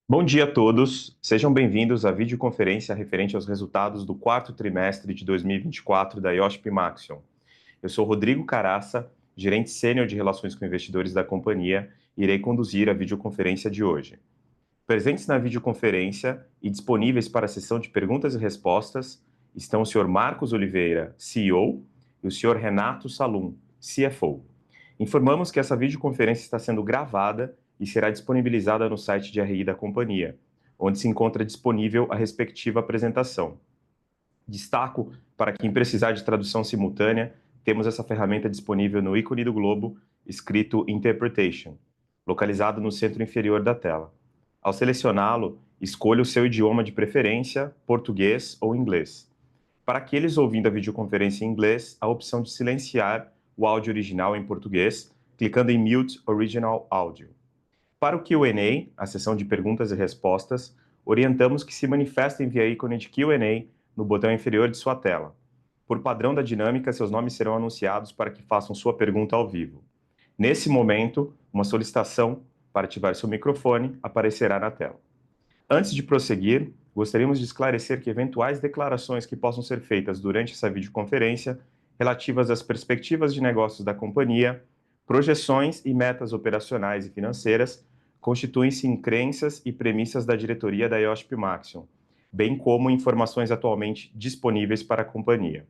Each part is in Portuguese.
Bom dia a todos, sejam bem-vindos à videoconferência referente aos resultados do quarto trimestre de 2024 da IOSP Maxion. Eu sou Rodrigo Caraça, gerente sênior de relações com investidores da companhia, e irei conduzir a videoconferência de hoje. Presentes na videoconferência e disponíveis para a sessão de perguntas e respostas estão o Sr. Marcos Oliveira, CEO, e o Sr. Renato Salum, CFO. Informamos que essa videoconferência está sendo gravada e será disponibilizada no site de RI da companhia, onde se encontra disponível a respectiva apresentação. Destaco para quem precisar de tradução simultânea, temos essa ferramenta disponível no ícone do globo, escrito Interpretation, localizado no centro inferior da tela. Ao selecioná-lo, escolha o seu idioma de preferência, português ou inglês. Para aqueles ouvindo a videoconferência em inglês, a opção de silenciar o áudio original em português, clicando em Mute Original Audio. Para o Q&A, a sessão de perguntas e respostas, orientamos que se manifestem via ícone de Q&A no botão inferior de sua tela. Por padrão da dinâmica, seus nomes serão anunciados para que façam sua pergunta ao vivo. Nesse momento, uma solicitação para ativar seu microfone aparecerá na tela. Antes de prosseguir, gostaríamos de esclarecer que eventuais declarações que possam ser feitas durante essa videoconferência relativas às perspectivas de negócios da companhia, projeções e metas operacionais e financeiras constituem-se em crenças e premissas da diretoria da IOSP Maxion, bem como informações atualmente disponíveis para a companhia.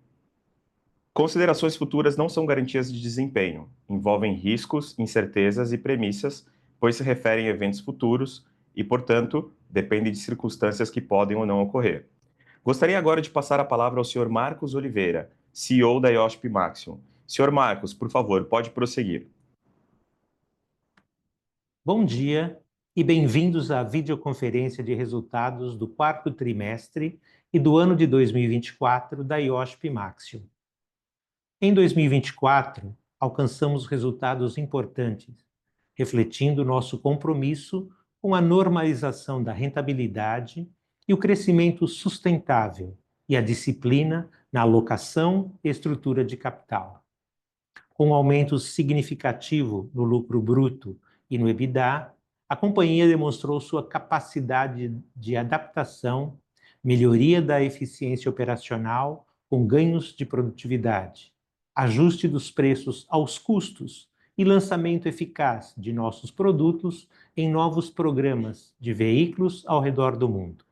Considerações futuras não são garantias de desempenho, envolvem riscos, incertezas e premissas, pois se referem a eventos futuros e, portanto, dependem de circunstâncias que podem ou não ocorrer. Gostaria agora de passar a palavra ao Sr. Marcos Oliveira, CEO da IOSP Maxion. Sr. Marcos, por favor, pode prosseguir. Bom dia e bem-vindos à videoconferência de resultados do quarto trimestre e do ano de 2024 da IOSP Maxion. Em 2024, alcançamos resultados importantes, refletindo nosso compromisso com a normalização da rentabilidade e o crescimento sustentável e a disciplina na alocação e estrutura de capital. Com um aumento significativo no lucro bruto e no EBITDA, a companhia demonstrou sua capacidade de adaptação, melhoria da eficiência operacional com ganhos de produtividade, ajuste dos preços aos custos e lançamento eficaz de nossos produtos em novos programas de veículos ao redor do mundo.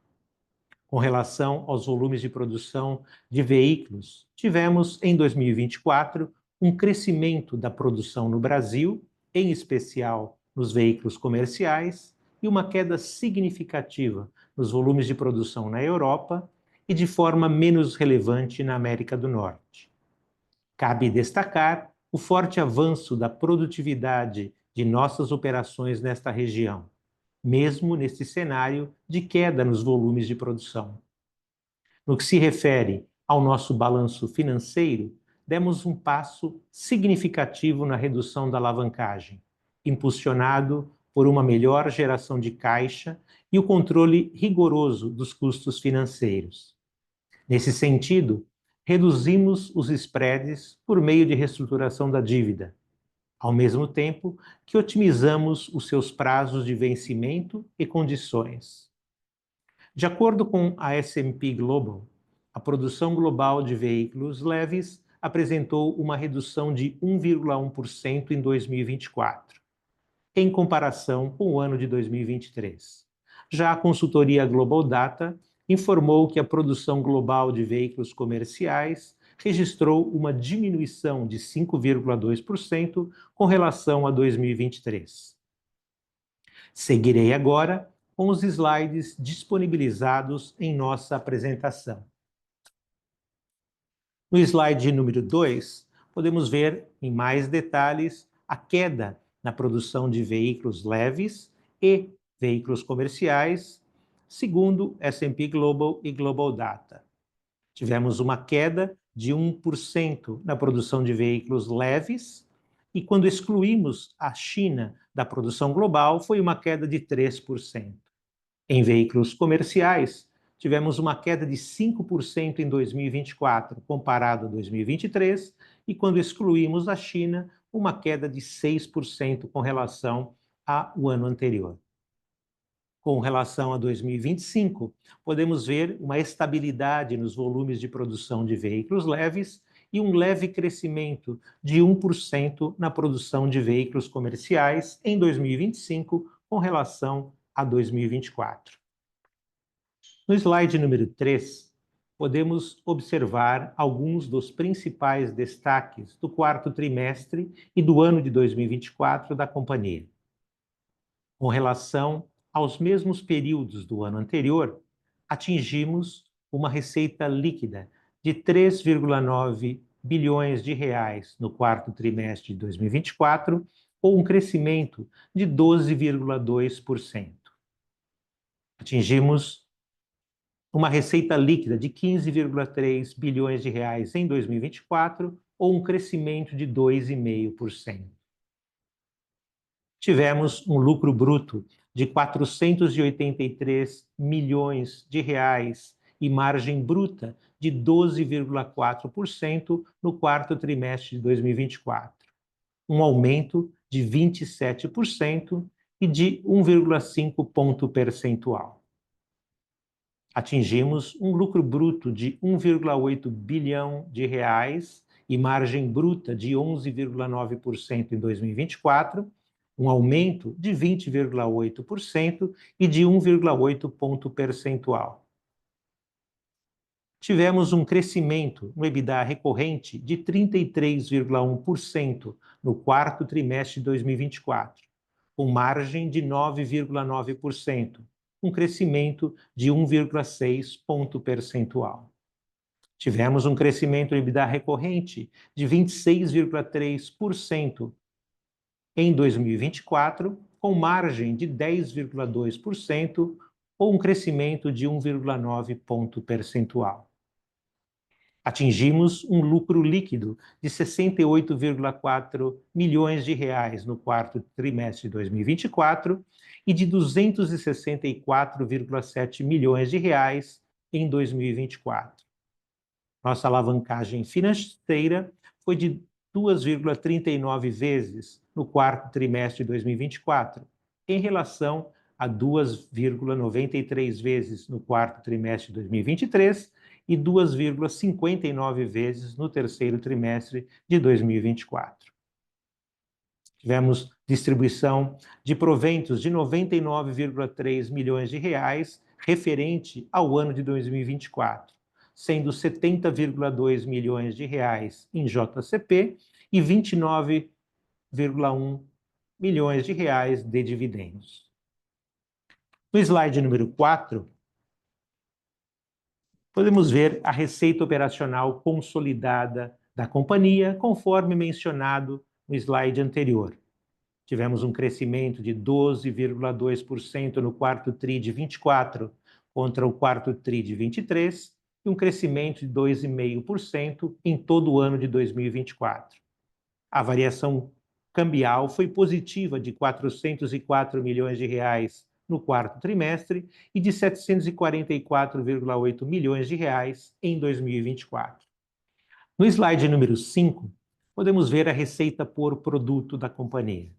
Com relação aos volumes de produção de veículos, tivemos em 2024 um crescimento da produção no Brasil, em especial nos veículos comerciais, e uma queda significativa nos volumes de produção na Europa e de forma menos relevante na América do Norte. Cabe destacar o forte avanço da produtividade de nossas operações nesta região, mesmo neste cenário de queda nos volumes de produção. No que se refere ao nosso balanço financeiro, demos um passo significativo na redução da alavancagem, impulsionado por uma melhor geração de caixa e o controle rigoroso dos custos financeiros. Nesse sentido, reduzimos os spreads por meio de reestruturação da dívida, ao mesmo tempo que otimizamos os seus prazos de vencimento e condições. De acordo com a S&P Global, a produção global de veículos leves apresentou uma redução de 1,1% em 2024, em comparação com o ano de 2023. Já a consultoria Global Data informou que a produção global de veículos comerciais registrou uma diminuição de 5,2% com relação a 2023. Seguirei agora com os slides disponibilizados em nossa apresentação. No slide número 2, podemos ver em mais detalhes a queda na produção de veículos leves e veículos comerciais, segundo S&P Global e Global Data. Tivemos uma queda de 1% na produção de veículos leves, e quando excluímos a China da produção global, foi uma queda de 3%. Em veículos comerciais, tivemos uma queda de 5% em 2024, comparado a 2023, e quando excluímos a China, uma queda de 6% com relação ao ano anterior. Com relação a 2025, podemos ver uma estabilidade nos volumes de produção de veículos leves e um leve crescimento de 1% na produção de veículos comerciais em 2025 com relação a 2024. No slide número 3, podemos observar alguns dos principais destaques do quarto trimestre e do ano de 2024 da companhia. Com relação aos mesmos períodos do ano anterior, atingimos uma receita líquida de 3,9 bilhões de reais no quarto trimestre de 2024, ou um crescimento de 12,2%. Atingimos uma receita líquida de 15,3 bilhões de reais em 2024, ou um crescimento de 2,5%. Tivemos um lucro bruto de 483 milhões de reais e margem bruta de 12,4% no quarto trimestre de 2024, um aumento de 27% e de 1,5 ponto percentual. Atingimos um lucro bruto de 1,8 bilhão de reais e margem bruta de 11,9% em 2024, um aumento de 20,8% e de 1,8 ponto percentual. Tivemos um crescimento no EBITDA recorrente de 33,1% no quarto trimestre de 2024, com margem de 9,9%, um crescimento de 1,6 ponto percentual. Tivemos um crescimento no EBITDA recorrente de 26,3% em 2024, com margem de 10,2%, ou um crescimento de 1,9 ponto percentual. Atingimos um lucro líquido de 68,4 milhões de reais no quarto trimestre de 2024 e de 264,7 milhões de reais em 2024. Nossa alavancagem financeira foi de 2,39 vezes no quarto trimestre de 2024, em relação a 2,93 vezes no quarto trimestre de 2023 e 2,59 vezes no terceiro trimestre de 2024. Tivemos distribuição de proventos de 99,3 milhões de reais referente ao ano de 2024, sendo 70,2 milhões de reais em JCP e 29,1 milhões de reais de dividendos. No slide número 4, podemos ver a receita operacional consolidada da companhia, conforme mencionado no slide anterior. Tivemos um crescimento de 12,2% no quarto TRI de 24 contra o quarto TRI de 23 e um crescimento de 2,5% em todo o ano de 2024. A variação cambial foi positiva de 404 milhões de reais no quarto trimestre e de 744,8 milhões de reais em 2024. No slide número 5, podemos ver a receita por produto da companhia.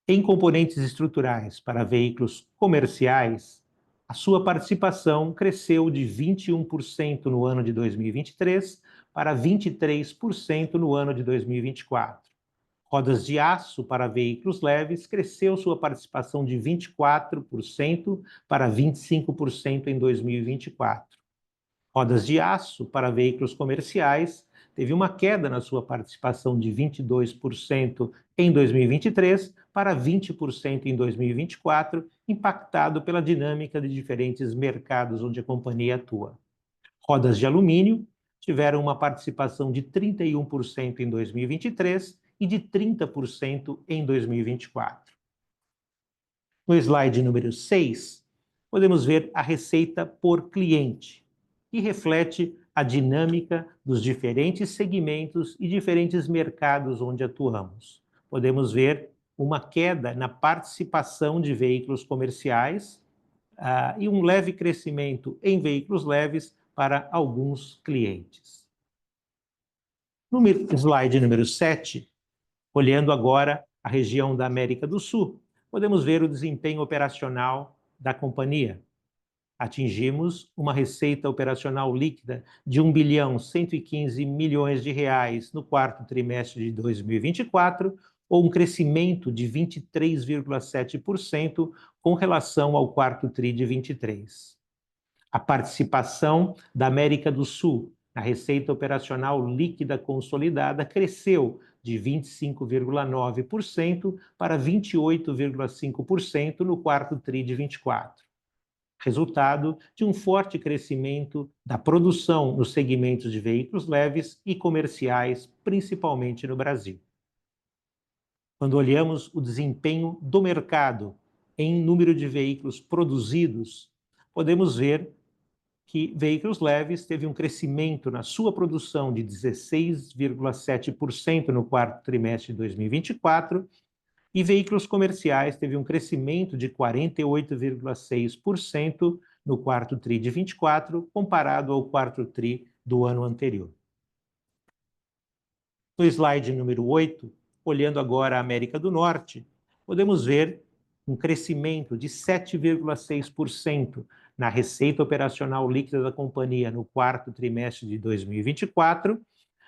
Em componentes estruturais para veículos comerciais, a sua participação cresceu de 21% no ano de 2023 para 23% no ano de 2024. Rodas de aço para veículos leves cresceu sua participação de 24% para 25% em 2024. Rodas de aço para veículos comerciais teve uma queda na sua participação de 22% em 2023 para 20% em 2024, impactado pela dinâmica de diferentes mercados onde a companhia atua. Rodas de alumínio tiveram uma participação de 31% em 2023 e de 30% em 2024. No slide número 6, podemos ver a receita por cliente, que reflete a dinâmica dos diferentes segmentos e diferentes mercados onde atuamos. Podemos ver uma queda na participação de veículos comerciais e um leve crescimento em veículos leves para alguns clientes. No slide número 7, olhando agora a região da América do Sul, podemos ver o desempenho operacional da companhia. Atingimos uma receita operacional líquida de R$ 1.115 bilhões no quarto trimestre de 2024, ou um crescimento de 23,7% com relação ao quarto tri de 23. A participação da América do Sul na receita operacional líquida consolidada cresceu de 25,9% para 28,5% no quarto tri de 24, resultado de um forte crescimento da produção nos segmentos de veículos leves e comerciais, principalmente no Brasil. Quando olhamos o desempenho do mercado em número de veículos produzidos, podemos ver que veículos leves teve um crescimento na sua produção de 16,7% no quarto trimestre de 2024, e veículos comerciais teve um crescimento de 48,6% no quarto tri de 24, comparado ao quarto tri do ano anterior. No slide número 8, olhando agora a América do Norte, podemos ver um crescimento de 7,6% na receita operacional líquida da companhia no quarto trimestre de 2024,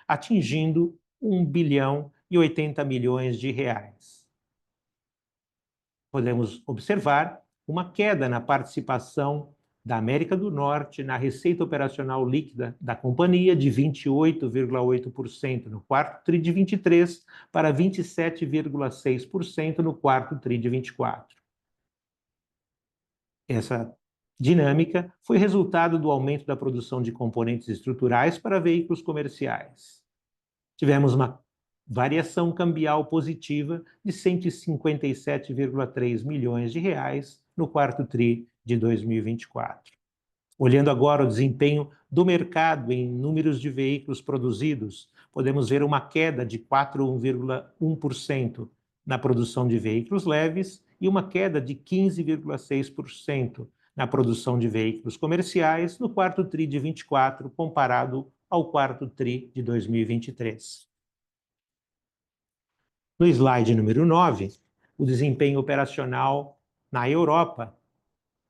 atingindo R$ 1,080 bilhões. Podemos observar uma queda na participação da América do Norte na receita operacional líquida da companhia de 28,8% no quarto tri de 23 para 27,6% no quarto tri de 24. Essa dinâmica foi resultado do aumento da produção de componentes estruturais para veículos comerciais. Tivemos uma variação cambial positiva de R$ 157,3 milhões no quarto tri de 2024. Olhando agora o desempenho do mercado em números de veículos produzidos, podemos ver uma queda de 4,1% na produção de veículos leves e uma queda de 15,6% na produção de veículos comerciais no quarto tri de 24, comparado ao quarto tri de 2023. No slide número 9, o desempenho operacional na Europa,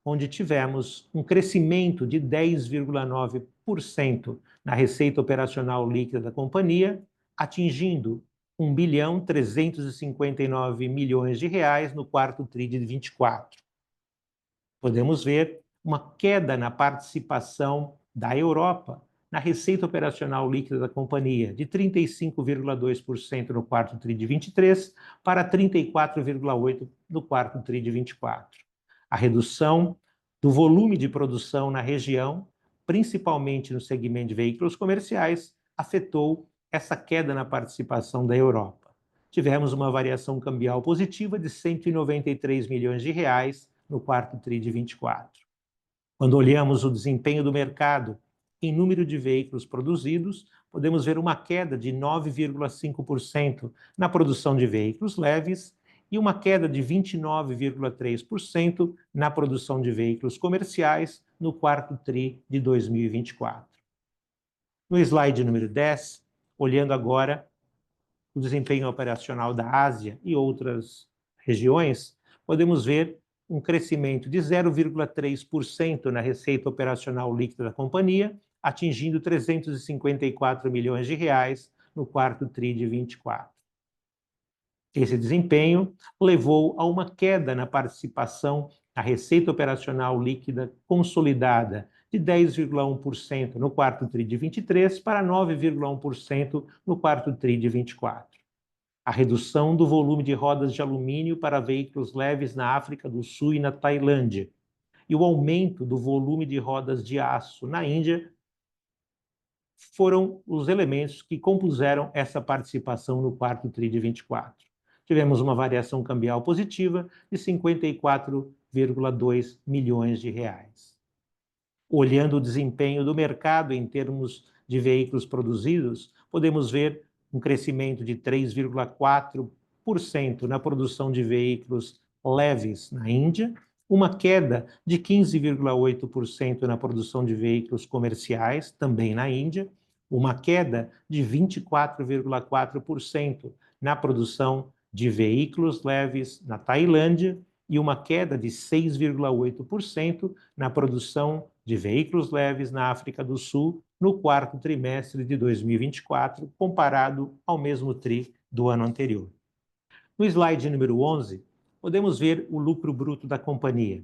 onde tivemos um crescimento de 10,9% na receita operacional líquida da companhia, atingindo R$ 1.359 bilhões no quarto tri de 24. Podemos ver uma queda na participação da Europa na receita operacional líquida da companhia, de 35,2% no quarto tri de 23 para 34,8% no quarto tri de 24. A redução do volume de produção na região, principalmente no segmento de veículos comerciais, afetou essa queda na participação da Europa. Tivemos uma variação cambial positiva de R$ 193 milhões no quarto tri de 24. Quando olhamos o desempenho do mercado em número de veículos produzidos, podemos ver uma queda de 9,5% na produção de veículos leves e uma queda de 29,3% na produção de veículos comerciais no quarto tri de 2024. No slide número 10, olhando agora o desempenho operacional da Ásia e outras regiões, podemos ver um crescimento de 0,3% na receita operacional líquida da companhia, atingindo R$ 354 milhões no quarto tri de 24. Esse desempenho levou a uma queda na participação na receita operacional líquida consolidada de 10,1% no quarto tri de 23 para 9,1% no quarto tri de 24. A redução do volume de rodas de alumínio para veículos leves na África do Sul e na Tailândia e o aumento do volume de rodas de aço na Índia foram os elementos que compuseram essa participação no quarto tri de 24. Tivemos uma variação cambial positiva de R$ 54,2 milhões. Olhando o desempenho do mercado em termos de veículos produzidos, podemos ver um crescimento de 3,4% na produção de veículos leves na Índia, uma queda de 15,8% na produção de veículos comerciais, também na Índia, uma queda de 24,4% na produção de veículos leves na Tailândia e uma queda de 6,8% na produção de veículos leves na África do Sul no quarto trimestre de 2024, comparado ao mesmo TRI do ano anterior. No slide número 11, podemos ver o lucro bruto da companhia.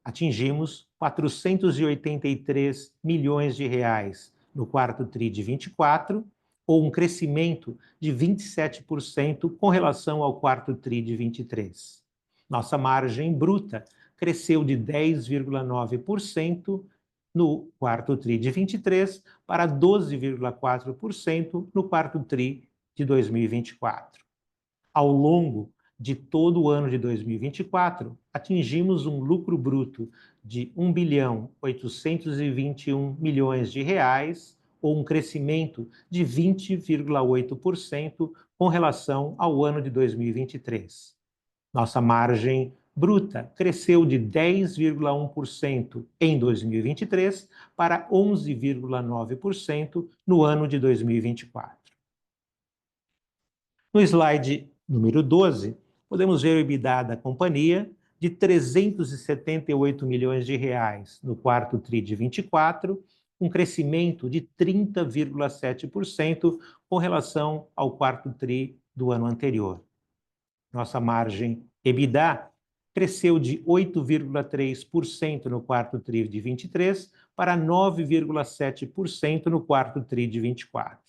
Atingimos 483 milhões de reais no quarto TRI de 24, ou um crescimento de 27% com relação ao quarto TRI de 23. Nossa margem bruta cresceu de 10,9% no quarto TRI de 23 para 12,4% no quarto TRI de 2024. Ao longo de todo o ano de 2024, atingimos um lucro bruto de 1.821 bilhões de reais, ou um crescimento de 20,8% com relação ao ano de 2023. Nossa margem bruta cresceu de 10,1% em 2023 para 11,9% no ano de 2024. No slide número 12, podemos ver o EBITDA da companhia de 378 milhões de reais no quarto TRI de 24, um crescimento de 30,7% com relação ao quarto TRI do ano anterior. Nossa margem EBITDA cresceu de 8,3% no quarto TRI de 23 para 9,7% no quarto TRI de 24.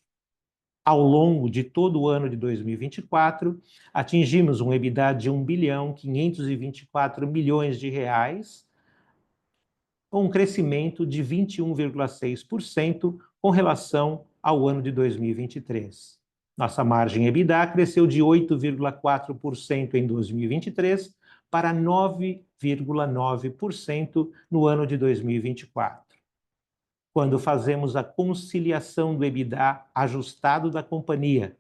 Ao longo de todo o ano de 2024, atingimos um EBITDA de 1.524 bilhões de reais, com um crescimento de 21,6% com relação ao ano de 2023. Nossa margem EBITDA cresceu de 8,4% em 2023 para 9,9% no ano de 2024. Quando fazemos a conciliação do EBITDA ajustado da companhia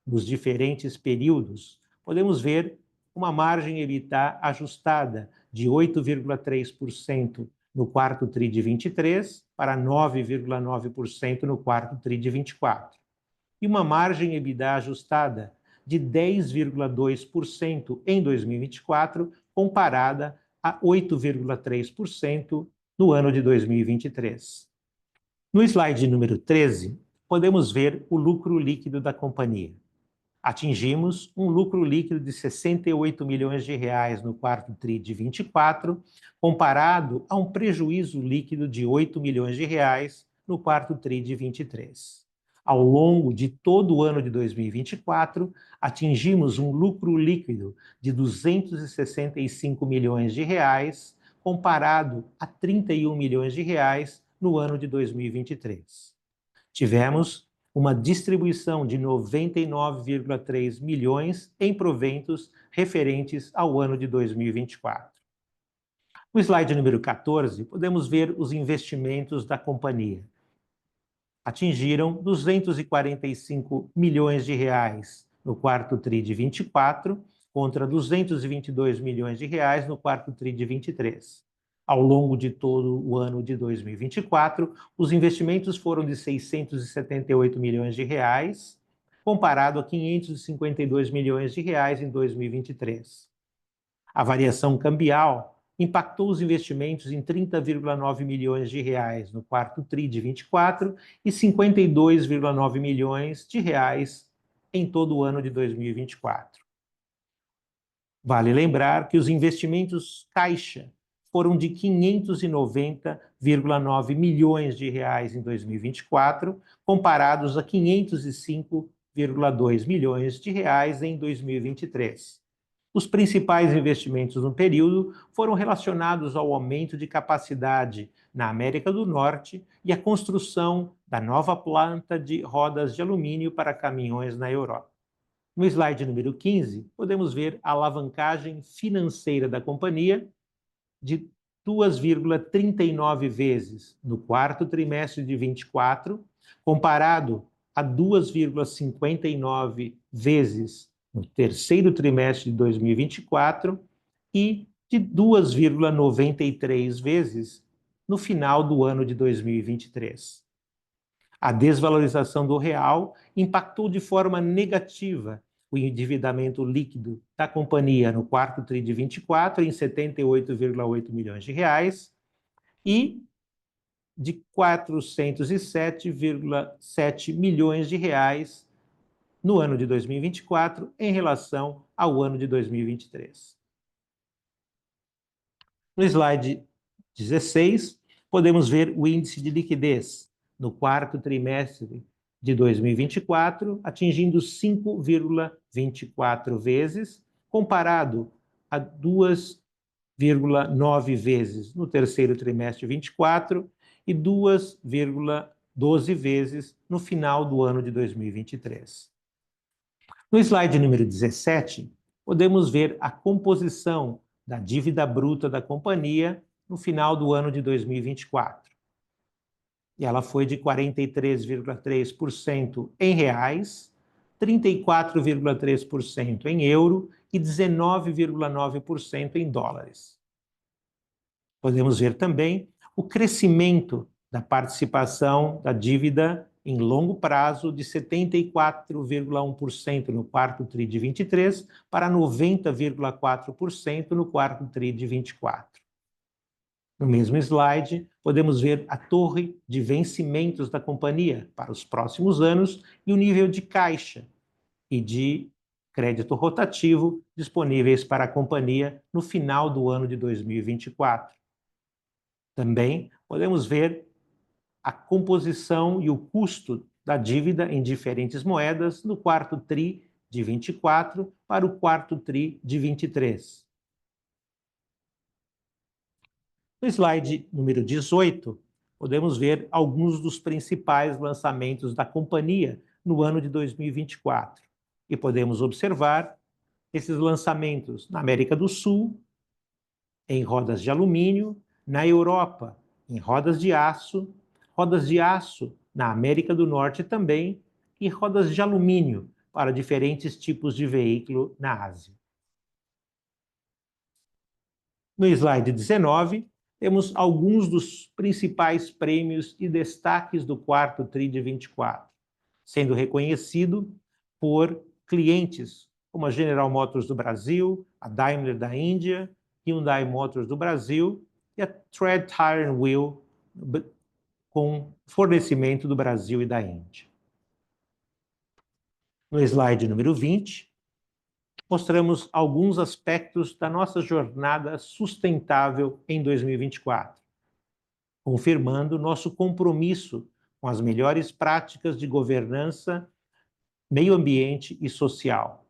nos diferentes períodos, podemos ver uma margem EBITDA ajustada de 8,3% no quarto TRI de 23 para 9,9% no quarto TRI de 24. E uma margem EBITDA ajustada de 10,2% em 2024, comparada a 8,3% no ano de 2023. No slide número 13, podemos ver o lucro líquido da companhia. Atingimos um lucro líquido de 68 milhões de reais no quarto TRI de 24, comparado a um prejuízo líquido de 8 milhões de reais no quarto TRI de 23. Ao longo de todo o ano de 2024, atingimos um lucro líquido de 265 milhões de reais, comparado a 31 milhões de reais no ano de 2023. Tivemos uma distribuição de 99,3 milhões em proventos referentes ao ano de 2024. No slide número 14, podemos ver os investimentos da companhia. Atingiram 245 milhões de reais no quarto TRI de 24, contra 222 milhões de reais no quarto TRI de 23. Ao longo de todo o ano de 2024, os investimentos foram de 678 milhões de reais, comparado a 552 milhões de reais em 2023. A variação cambial impactou os investimentos em 30,9 milhões de reais no quarto TRI de 24 e 52,9 milhões de reais em todo o ano de 2024. Vale lembrar que os investimentos caixa foram de 590,9 milhões de reais em 2024, comparados a 505,2 milhões de reais em 2023. Os principais investimentos no período foram relacionados ao aumento de capacidade na América do Norte e à construção da nova planta de rodas de alumínio para caminhões na Europa. No slide número 15, podemos ver a alavancagem financeira da companhia de 2,39 vezes no quarto trimestre de 24, comparado a 2,59 vezes no terceiro trimestre de 2024 e de 2,93 vezes no final do ano de 2023. A desvalorização do real impactou de forma negativa o endividamento líquido da companhia no quarto tri de 24 em 78,8 milhões de reais e de 407,7 milhões de reais no ano de 2024 em relação ao ano de 2023. No slide 16, podemos ver o índice de liquidez no quarto trimestre de 2024, atingindo 5,24 vezes, comparado a 2,9 vezes no terceiro trimestre de 24 e 2,12 vezes no final do ano de 2023. No slide número 17, podemos ver a composição da dívida bruta da companhia no final do ano de 2024. E ela foi de 43,3% em reais, 34,3% em euro e 19,9% em dólares. Podemos ver também o crescimento da participação da dívida em longo prazo de 74,1% no quarto tri de 23 para 90,4% no quarto tri de 24. No mesmo slide, podemos ver a torre de vencimentos da companhia para os próximos anos e o nível de caixa e de crédito rotativo disponíveis para a companhia no final do ano de 2024. Também podemos ver a composição e o custo da dívida em diferentes moedas no quarto tri de 24 para o quarto tri de 23. No slide número 18, podemos ver alguns dos principais lançamentos da companhia no ano de 2024. E podemos observar esses lançamentos na América do Sul, em rodas de alumínio, na Europa, em rodas de aço na América do Norte também, e rodas de alumínio para diferentes tipos de veículo na Ásia. No slide 19, temos alguns dos principais prêmios e destaques do quarto tri de 24, sendo reconhecido por clientes como a General Motors do Brasil, a Daimler da Índia, Hyundai Motors do Brasil e a Tread Tire and Wheel com fornecimento do Brasil e da Índia. No slide número 20, mostramos alguns aspectos da nossa jornada sustentável em 2024, confirmando nosso compromisso com as melhores práticas de governança, meio ambiente e social.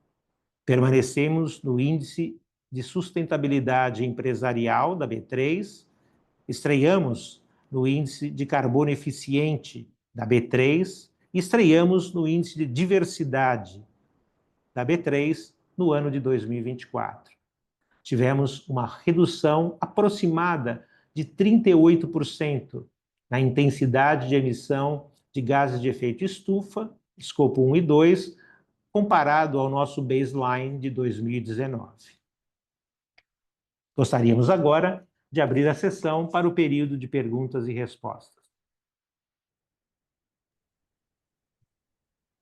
Permanecemos no Índice de Sustentabilidade Empresarial da B3, estreamos no Índice de Carbono Eficiente da B3 e estreamos no Índice de Diversidade da B3 no ano de 2024. Tivemos uma redução aproximada de 38% na intensidade de emissão de gases de efeito estufa, escopo 1 e 2, comparado ao nosso baseline de 2019. Gostaríamos agora de abrir a sessão para o período de perguntas e respostas.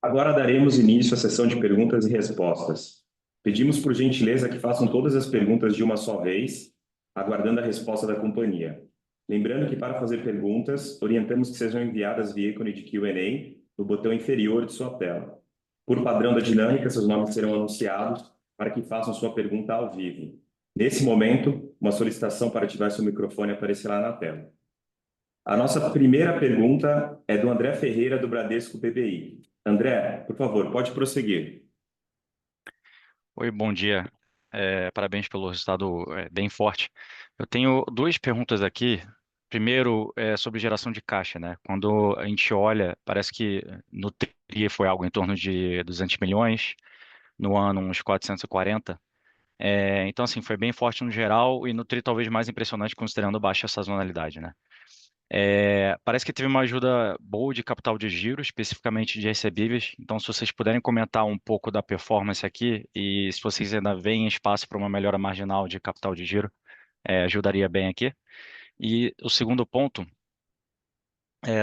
Agora daremos início à sessão de perguntas e respostas. Pedimos por gentileza que façam todas as perguntas de uma só vez, aguardando a resposta da companhia. Lembrando que para fazer perguntas, orientamos que sejam enviadas via ícone de Q&A no botão inferior de sua tela. Por padrão da dinâmica, seus nomes serão anunciados para que façam sua pergunta ao vivo. Nesse momento, uma solicitação para ativar seu microfone aparecerá na tela. A nossa primeira pergunta é do André Ferreira, do Bradesco BBI. André, por favor, pode prosseguir. Oi, bom dia. Parabéns pelo resultado bem forte. Eu tenho duas perguntas aqui. Primeiro, sobre geração de caixa, né? Quando a gente olha, parece que no TRI foi algo em torno de 200 milhões, no ano uns 440. Então, assim, foi bem forte no geral e no TRI talvez mais impressionante considerando a baixa sazonalidade, né? Parece que teve uma ajuda boa de capital de giro, especificamente de recebíveis. Então, se vocês puderem comentar um pouco da performance aqui e se vocês ainda veem espaço para uma melhora marginal de capital de giro, ajudaria bem aqui. E o segundo ponto,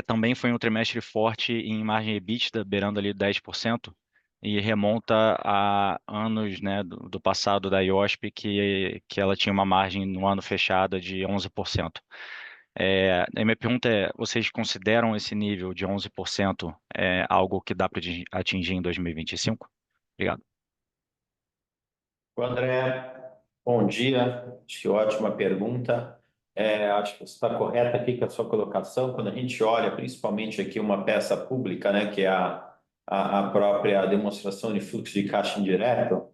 também foi um trimestre forte em margem EBITDA, beirando ali 10%. e remonta a anos, né, do passado da IOSP, que ela tinha uma margem no ano fechado de 11%. A minha pergunta é, vocês consideram esse nível de 11% algo que dá para atingir em 2025? Obrigado. André, bom dia. Acho que ótima pergunta. Acho que você está correto aqui com a sua colocação. Quando a gente olha, principalmente aqui uma peça pública, né, que é a própria demonstração de fluxo de caixa indireto,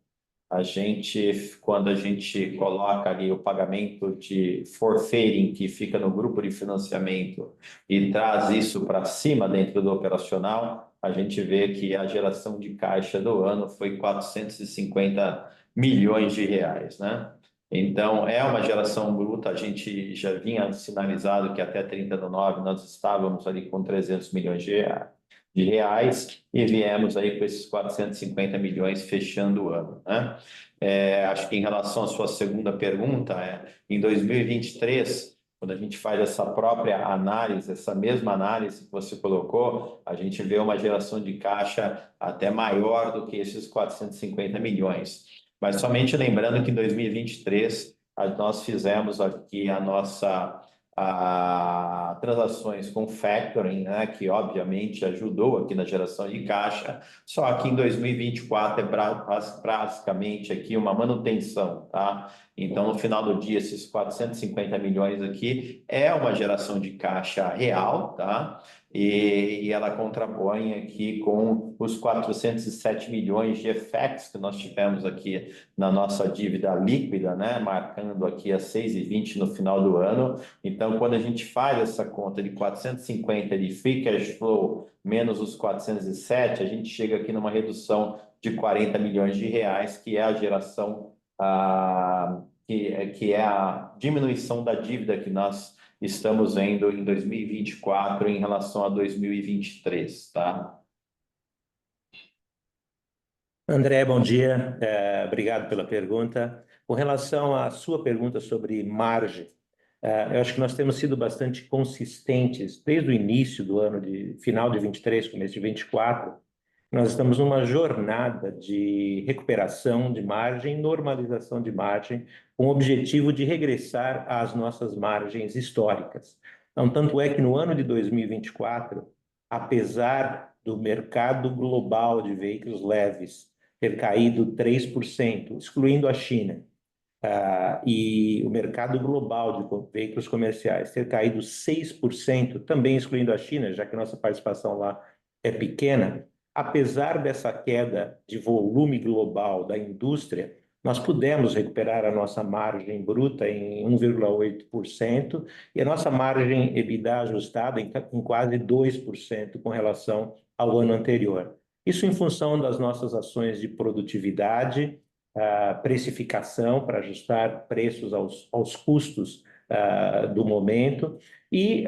quando a gente coloca ali o pagamento de forfaiting, que fica no grupo de financiamento, e traz isso para cima dentro do operacional, a gente vê que a geração de caixa do ano foi 450 milhões de reais, né? Então, é uma geração bruta, a gente já vinha sinalizado que até 30 do 9 nós estávamos ali com 300 milhões de reais e viemos aí com esses 450 milhões fechando o ano, né? Acho que em relação à sua segunda pergunta, em 2023, quando a gente faz essa própria análise, essa mesma análise que você colocou, a gente vê uma geração de caixa até maior do que esses 450 milhões. Mas somente lembrando que em 2023 nós fizemos aqui transações com factoring, né, que obviamente ajudou aqui na geração de caixa, só que em 2024 basicamente aqui uma manutenção, tá? Então, no final do dia, esses 450 milhões aqui é uma geração de caixa real, tá? E ela contrapõe aqui com os 407 milhões de FX que nós tivemos aqui na nossa dívida líquida, né? Marcando aqui a 6,20 no final do ano. Então, quando a gente faz essa conta de 450 de free cash flow menos os 407, a gente chega aqui numa redução de 40 milhões de reais, que é a geração, que é a diminuição da dívida que nós estamos vendo em 2024 em relação a 2023, tá? André, bom dia. Obrigado pela pergunta. Com relação à sua pergunta sobre margem, eu acho que nós temos sido bastante consistentes desde o início do ano de final de 23, começo de 24. Nós estamos numa jornada de recuperação de margem, normalização de margem, com o objetivo de regressar às nossas margens históricas. Então, tanto é que no ano de 2024, apesar do mercado global de veículos leves ter caído 3%, excluindo a China, e o mercado global de veículos comerciais ter caído 6%, também excluindo a China, já que nossa participação lá é pequena, apesar dessa queda de volume global da indústria, nós pudemos recuperar a nossa margem bruta em 1,8% e a nossa margem EBITDA ajustada em quase 2% com relação ao ano anterior. Isso em função das nossas ações de produtividade, precificação para ajustar preços aos custos do momento e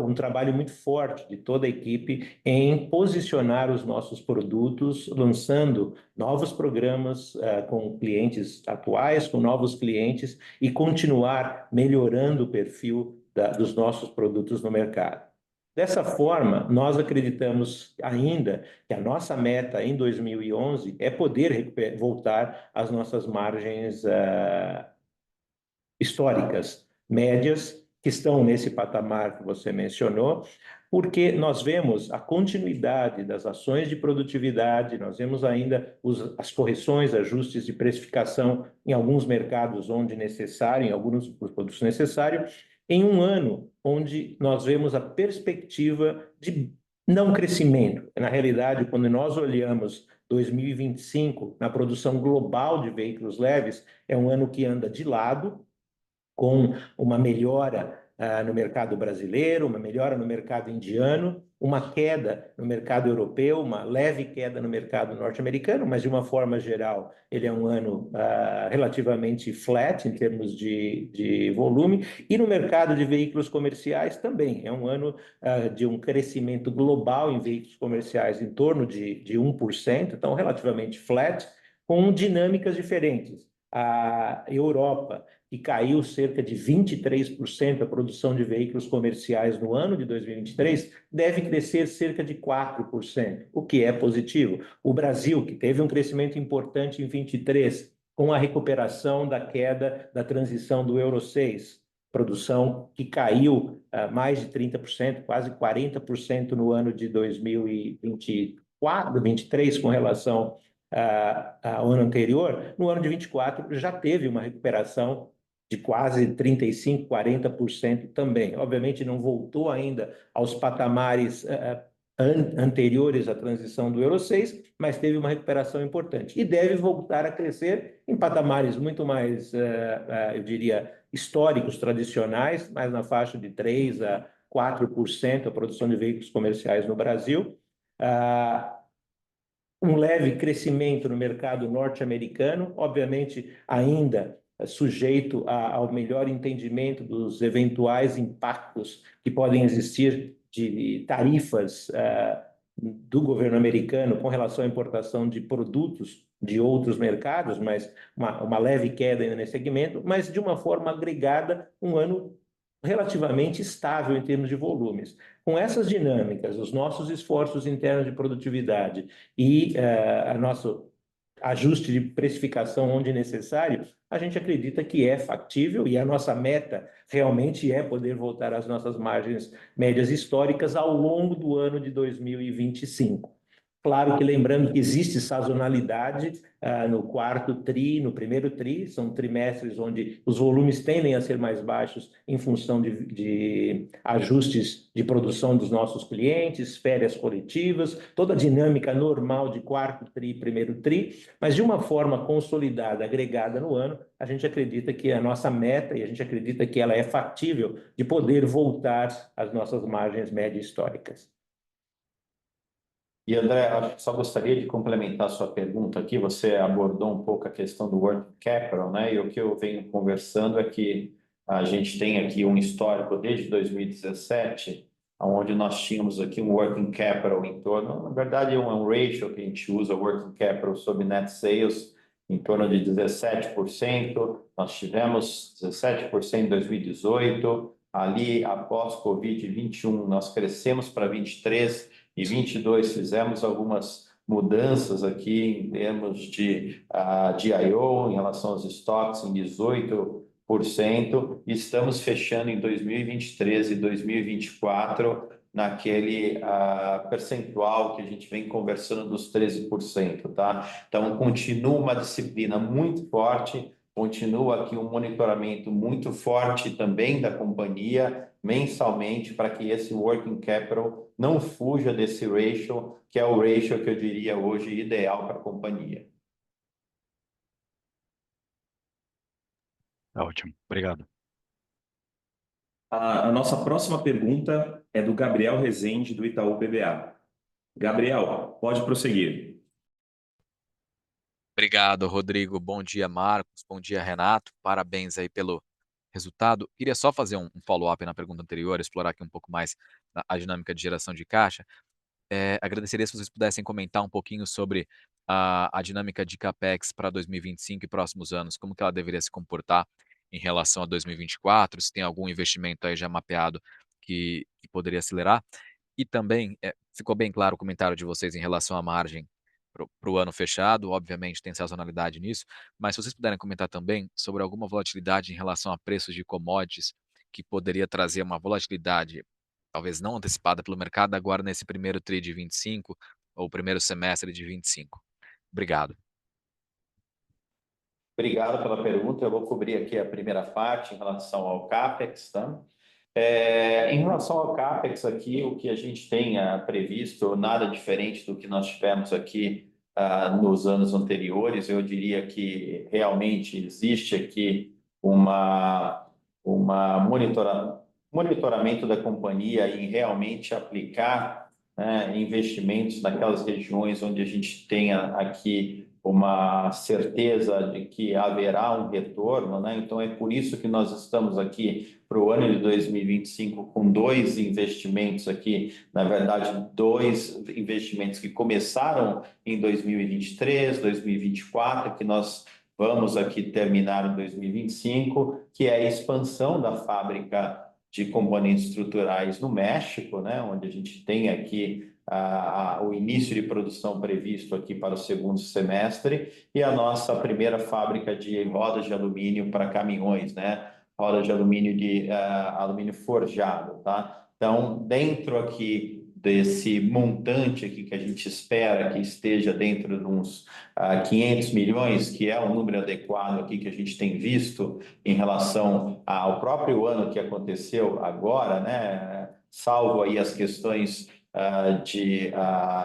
um trabalho muito forte de toda a equipe em posicionar os nossos produtos, lançando novos programas com clientes atuais, com novos clientes e continuar melhorando o perfil dos nossos produtos no mercado. Dessa forma, nós acreditamos ainda que a nossa meta em 2011 é poder voltar às nossas margens históricas, médias, que estão nesse patamar que você mencionou, porque nós vemos a continuidade das ações de produtividade, nós vemos ainda as correções, ajustes de precificação em alguns mercados onde necessário, em alguns produtos necessários, em um ano onde nós vemos a perspectiva de não crescimento. Na realidade, quando nós olhamos 2025, na produção global de veículos leves, é um ano que anda de lado, com uma melhora no mercado brasileiro, uma melhora no mercado indiano, uma queda no mercado europeu, uma leve queda no mercado norte-americano, mas de uma forma geral ele é um ano relativamente flat em termos de volume, e no mercado de veículos comerciais também é um ano de um crescimento global em veículos comerciais em torno de 1%, então relativamente flat, com dinâmicas diferentes. A Europa, que caiu cerca de 23% a produção de veículos comerciais no ano de 2023, deve crescer cerca de 4%, o que é positivo. O Brasil, que teve um crescimento importante em 23, com a recuperação da queda da transição do Euro 6, produção que caiu mais de 30%, quase 40% no ano de 2024, 23, com relação ao ano anterior. No ano de 24 já teve uma recuperação de quase 35%, 40% também. Obviamente não voltou ainda aos patamares anteriores à transição do Euro 6, mas teve uma recuperação importante. E deve voltar a crescer em patamares muito mais, eu diria, históricos, tradicionais, mais na faixa de 3% a 4% a produção de veículos comerciais no Brasil. Um leve crescimento no mercado norte-americano, obviamente ainda sujeito ao melhor entendimento dos eventuais impactos que podem existir de tarifas do governo americano com relação à importação de produtos de outros mercados, mas uma leve queda ainda nesse segmento, mas de uma forma agregada, um ano relativamente estável em termos de volumes. Com essas dinâmicas, os nossos esforços internos de produtividade e nosso ajuste de precificação onde necessário, a gente acredita que é factível e a nossa meta realmente é poder voltar às nossas margens médias históricas ao longo do ano de 2025. Claro que lembrando que existe sazonalidade no quarto tri, no primeiro tri, são trimestres onde os volumes tendem a ser mais baixos em função de ajustes de produção dos nossos clientes, férias coletivas, toda a dinâmica normal de quarto tri, primeiro tri, mas de uma forma consolidada, agregada no ano, a gente acredita que a nossa meta, e a gente acredita que ela é factível, de poder voltar às nossas margens médias históricas. E André, acho que só gostaria de complementar a sua pergunta aqui. Você abordou um pouco a questão do working capital, né? E o que eu venho conversando é que a gente tem aqui um histórico desde 2017, onde nós tínhamos aqui um working capital em torno, na verdade, um ratio que a gente usa, working capital sobre net sales, em torno de 17%. Nós tivemos 17% em 2018. Ali, após Covid-21, nós crescemos para 23%. Em 22 fizemos algumas mudanças aqui em termos de DIO em relação aos estoques em 18%, e estamos fechando em 2023 e 2024 naquele percentual que a gente vem conversando dos 13%, tá? Então, continua uma disciplina muito forte, continua aqui um monitoramento muito forte também da companhia mensalmente para que esse working capital não fuja desse ratio, que é o ratio que eu diria hoje ideal para a companhia. Ótimo, obrigado. A nossa próxima pergunta é do Gabriel Rezende, do Itaú BBA. Gabriel, pode prosseguir. Obrigado, Rodrigo. Bom dia, Marcos. Bom dia, Renato. Parabéns aí pelo resultado. Queria só fazer um follow-up na pergunta anterior, explorar aqui um pouco mais a dinâmica de geração de caixa. Agradeceria se vocês pudessem comentar um pouquinho sobre a dinâmica de CAPEX para 2025 e próximos anos, como que ela deveria se comportar em relação a 2024, se tem algum investimento aí já mapeado que poderia acelerar. E também, ficou bem claro o comentário de vocês em relação à margem para o ano fechado, obviamente tem sazonalidade nisso, mas se vocês puderem comentar também sobre alguma volatilidade em relação a preços de commodities, que poderia trazer uma volatilidade, talvez não antecipada pelo mercado, agora nesse primeiro tri de 25, ou primeiro semestre de 25. Obrigado. Obrigado pela pergunta. Eu vou cobrir aqui a primeira parte em relação ao CAPEX, tá? Em relação ao CAPEX aqui, o que a gente tem previsto, nada diferente do que nós tivemos aqui nos anos anteriores. Eu diria que realmente existe aqui monitoramento da companhia em realmente aplicar investimentos naquelas regiões onde a gente tenha aqui uma certeza de que haverá um retorno, né? Então, é por isso que nós estamos aqui para o ano de 2025 com dois investimentos aqui, na verdade, dois investimentos que começaram em 2023, 2024, que nós vamos aqui terminar em 2025, que é a expansão da fábrica de componentes estruturais no México, né, onde a gente tem aqui o início de produção previsto aqui para o segundo semestre, e a nossa primeira fábrica de rodas de alumínio para caminhões, né, rodas de alumínio alumínio forjado, tá? Então, dentro aqui desse montante aqui que a gente espera que esteja dentro de uns 500 milhões, que é o número adequado aqui que a gente tem visto em relação ao próprio ano que aconteceu agora, né? Salvo aí as questões de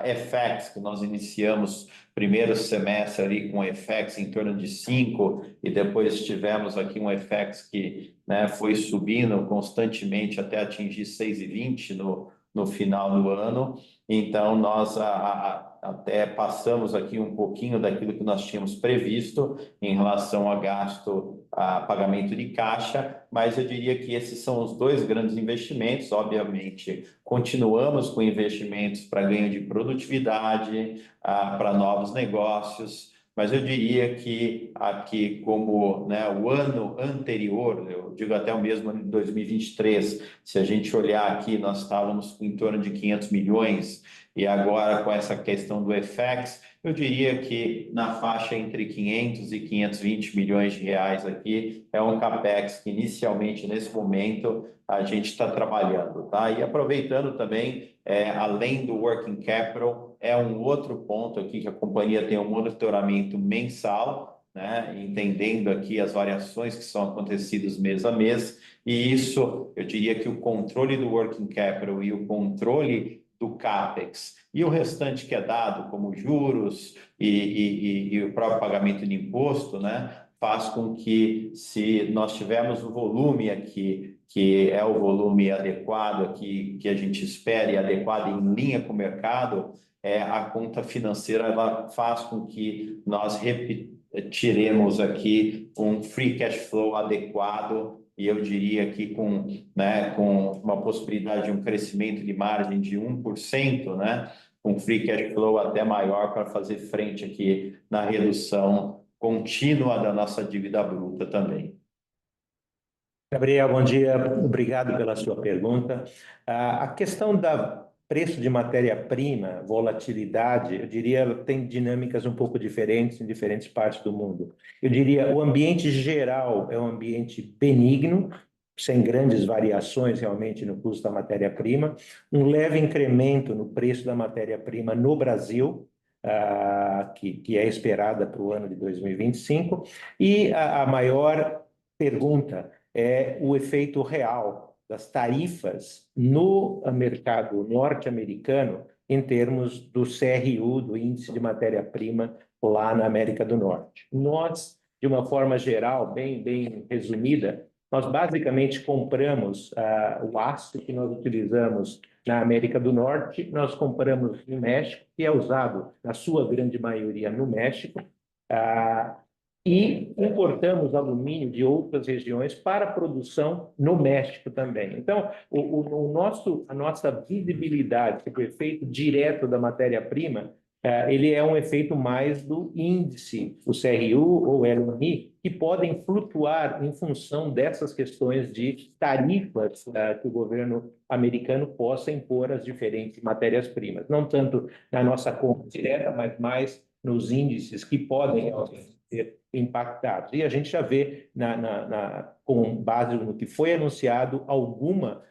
FX, que nós iniciamos primeiro semestre ali com FX em torno de 5, e depois tivemos aqui um FX que, né, foi subindo constantemente até atingir 6,20 no final do ano. Então, nós até passamos aqui um pouquinho daquilo que nós tínhamos previsto em relação a gasto, a pagamento de caixa, mas eu diria que esses são os dois grandes investimentos. Obviamente, continuamos com investimentos para ganho de produtividade, para novos negócios, mas eu diria que aqui, como, né, o ano anterior, eu digo até o mesmo ano de 2023, se a gente olhar aqui, nós estávamos em torno de 500 milhões, e agora com essa questão do FX, eu diria que na faixa entre 500 e 520 milhões de reais aqui é um CAPEX que inicialmente, nesse momento, a gente está trabalhando, tá? E aproveitando também, além do working capital, é um outro ponto aqui que a companhia tem um monitoramento mensal, né? Entendendo aqui as variações que são acontecidas mês a mês, e isso, eu diria que o controle do working capital e o controle do CAPEX e o restante que é dado, como juros e o próprio pagamento de imposto, né, faz com que, se nós tivermos o volume aqui, que é o volume adequado aqui, que a gente espera e adequado em linha com o mercado, a conta financeira ela faz com que nós tiremos aqui um free cash flow adequado, e eu diria aqui com uma possibilidade de um crescimento de margem de 1%, né, com free cash flow até maior para fazer frente aqui na redução contínua da nossa dívida bruta também. Gabriel, bom dia. Obrigado pela sua pergunta. A questão do preço de matéria-prima, volatilidade, eu diria, tem dinâmicas um pouco diferentes em diferentes partes do mundo. Eu diria, o ambiente geral é um ambiente benigno, sem grandes variações realmente no custo da matéria-prima, um leve incremento no preço da matéria-prima no Brasil, que é esperada para o ano de 2025, e a maior pergunta é o efeito real das tarifas no mercado norte-americano em termos do CRU, do Índice de Matéria-Prima, lá na América do Norte. Nós, de uma forma geral, bem resumida, nós basicamente compramos o aço que nós utilizamos na América do Norte, nós compramos no México, que é usado, na sua grande maioria, no México, e importamos alumínio de outras regiões para produção no México também. Então, a nossa visibilidade sobre o efeito direto da matéria-prima, ele é um efeito mais do índice, o CRU ou LMI, que podem flutuar em função dessas questões de tarifas que o governo americano possa impor às diferentes matérias-primas. Não tanto na nossa compra direta, mas mais nos índices que podem ser impactados. E a gente já vê, com base no que foi anunciado, alguma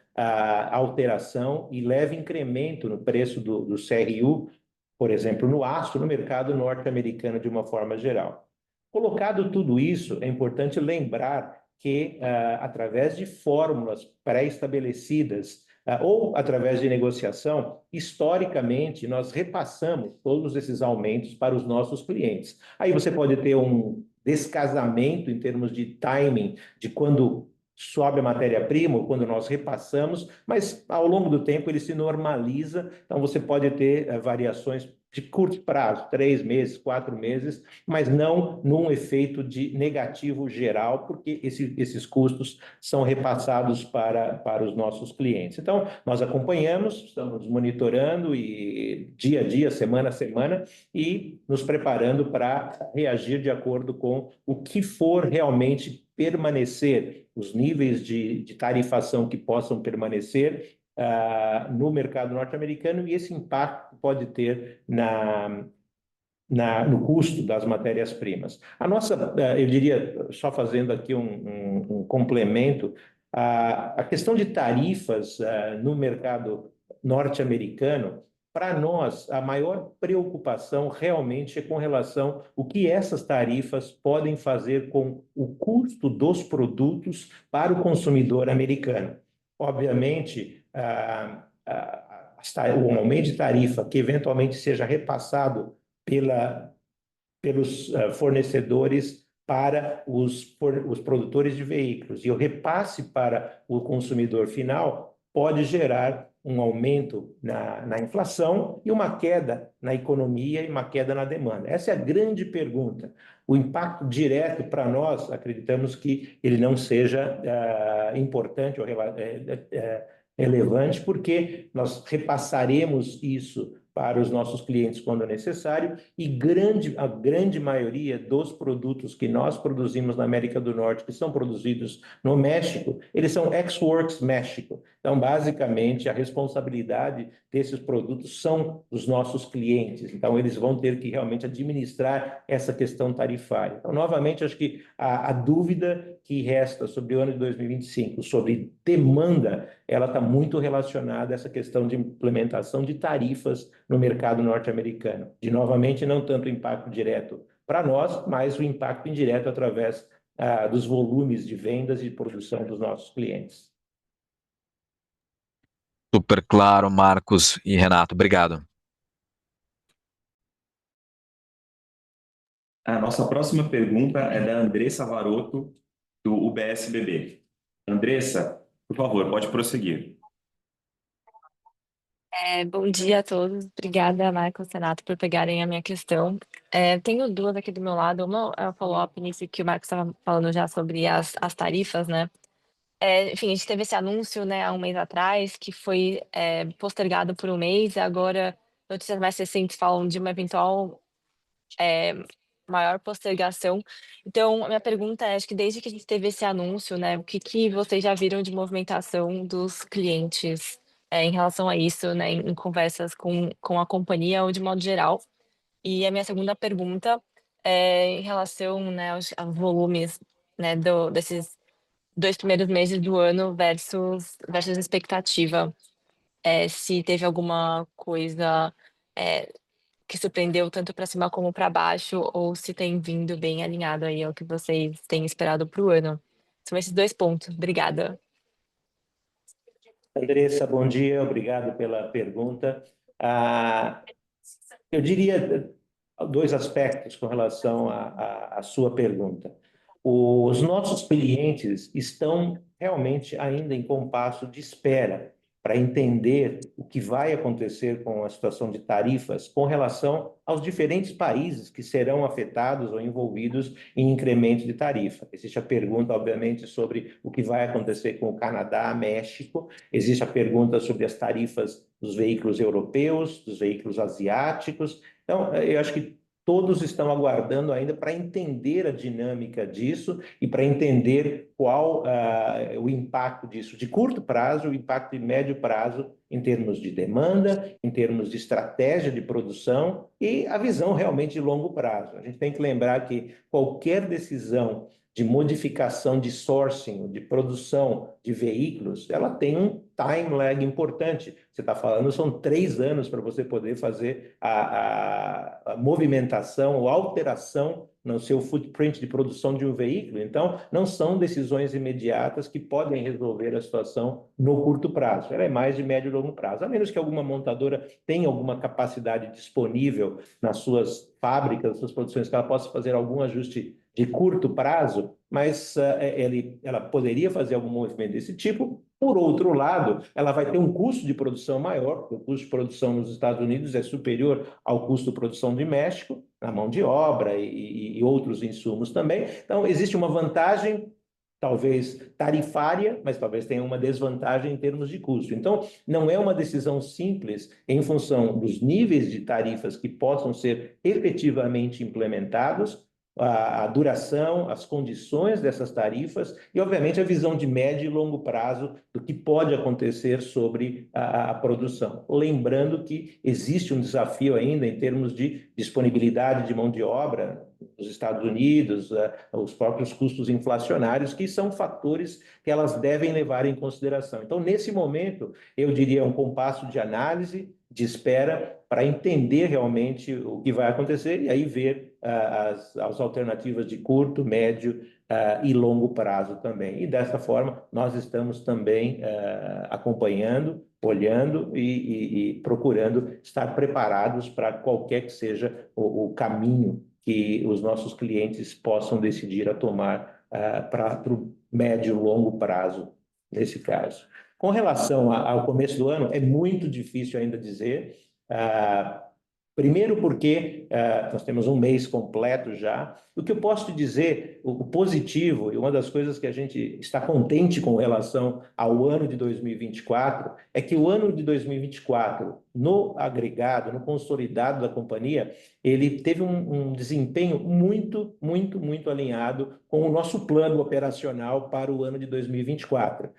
alteração e leve incremento no preço do CRU, por exemplo, no aço, no mercado norte-americano de uma forma geral. Colocado tudo isso, é importante lembrar que, através de fórmulas pré-estabelecidas, ou através de negociação, historicamente, nós repassamos todos esses aumentos para os nossos clientes. Aí você pode ter um descasamento em termos de timing, de quando sobe a matéria-prima ou quando nós repassamos, mas ao longo do tempo ele se normaliza, então você pode ter variações de curto prazo, 3 meses, 4 meses, mas não num efeito de negativo geral, porque esses custos são repassados para os nossos clientes. Então, nós acompanhamos, estamos monitorando e dia a dia, semana a semana, e nos preparando para reagir de acordo com o que for realmente permanecer, os níveis de tarifação que possam permanecer no mercado norte-americano, e esse impacto pode ter no custo das matérias-primas. A nossa, eu diria, só fazendo aqui um complemento, a questão de tarifas no mercado norte-americano, para nós, a maior preocupação realmente é com relação ao que essas tarifas podem fazer com o custo dos produtos para o consumidor americano. Obviamente, o aumento de tarifa que eventualmente seja repassado pelos fornecedores para os produtores de veículos, e o repasse para o consumidor final pode gerar um aumento na inflação e uma queda na economia e uma queda na demanda. Essa é a grande pergunta. O impacto direto para nós, acreditamos que ele não seja importante ou relevante, porque nós repassaremos isso para os nossos clientes quando necessário, e a grande maioria dos produtos que nós produzimos na América do Norte, que são produzidos no México, eles são ex-works México. Então, basicamente, a responsabilidade desses produtos são dos nossos clientes. Então, eles vão ter que realmente administrar essa questão tarifária. Então, novamente, acho que a dúvida que resta sobre o ano de 2025, sobre demanda, ela está muito relacionada a essa questão de implementação de tarifas no mercado norte-americano. De, novamente, não tanto o impacto direto para nós, mas o impacto indireto através dos volumes de vendas e produção dos nossos clientes. Super claro, Marcos e Renato. Obrigado. A nossa próxima pergunta é da Andressa Varoto, do UBS-BB. Andressa, por favor, pode prosseguir. Bom dia a todos. Obrigada, Marcos e Renato, por pegarem a minha questão. Tenho duas aqui do meu lado. Uma é o follow-up nisso que o Marcos estava falando já sobre as tarifas, né? Enfim, a gente teve esse anúncio, né, há um mês atrás, que foi postergado por um mês, e agora notícias mais recentes falam de uma eventual maior postergação. Então, a minha pergunta é, acho que desde que a gente teve esse anúncio, né, o que vocês já viram de movimentação dos clientes em relação a isso, né, em conversas com a companhia ou de modo geral? E a minha segunda pergunta é em relação, né, aos volumes, né, desses 2 primeiros meses do ano versus expectativa. Se teve alguma coisa que surpreendeu tanto para cima como para baixo, ou se tem vindo bem alinhado aí ao que vocês têm esperado para o ano. São esses 2 pontos. Obrigada. Andressa, bom dia, obrigado pela pergunta. Eu diria 2 aspectos com relação à sua pergunta. Os nossos clientes estão realmente ainda em compasso de espera para entender o que vai acontecer com a situação de tarifas com relação aos diferentes países que serão afetados ou envolvidos em incremento de tarifa. Existe a pergunta, obviamente, sobre o que vai acontecer com o Canadá, México. Existe a pergunta sobre as tarifas dos veículos europeus, dos veículos asiáticos. Então, eu acho que todos estão aguardando ainda para entender a dinâmica disso e para entender qual o impacto disso de curto prazo, o impacto de médio prazo em termos de demanda, em termos de estratégia de produção e a visão realmente de longo prazo. A gente tem que lembrar que qualquer decisão de modificação de sourcing, de produção de veículos, ela tem um time lag importante. Você está falando, são 3 anos para você poder fazer a movimentação ou alteração no seu footprint de produção de um veículo. Então, não são decisões imediatas que podem resolver a situação no curto prazo. Ela é mais de médio e longo prazo. A menos que alguma montadora tenha alguma capacidade disponível nas suas fábricas, nas suas produções, que ela possa fazer algum ajuste de curto prazo, mas ela poderia fazer algum movimento desse tipo. Por outro lado, ela vai ter um custo de produção maior, porque o custo de produção nos Estados Unidos é superior ao custo de produção do México, na mão de obra e outros insumos também. Então, existe uma vantagem, talvez tarifária, mas talvez tenha uma desvantagem em termos de custo. Então, não é uma decisão simples em função dos níveis de tarifas que possam ser efetivamente implementados, a duração, as condições dessas tarifas e, obviamente, a visão de médio e longo prazo do que pode acontecer sobre a produção. Lembrando que existe um desafio ainda em termos de disponibilidade de mão de obra nos Estados Unidos, os próprios custos inflacionários, que são fatores que elas devem levar em consideração. Então, nesse momento, eu diria um compasso de análise, de espera, para entender realmente o que vai acontecer e aí ver as alternativas de curto, médio e longo prazo também. E dessa forma, nós estamos também acompanhando, olhando e procurando estar preparados para qualquer que seja o caminho que os nossos clientes possam decidir a tomar para o médio e longo prazo, nesse caso. Com relação ao começo do ano, é muito difícil ainda dizer. Primeiro porque nós temos um mês completo já. O que eu posso te dizer, o positivo, e uma das coisas que a gente está contente com relação ao ano de 2024, é que o ano de 2024, no agregado, no consolidado da companhia, ele teve um desempenho muito, muito, muito alinhado com o nosso plano operacional para o ano de 2024.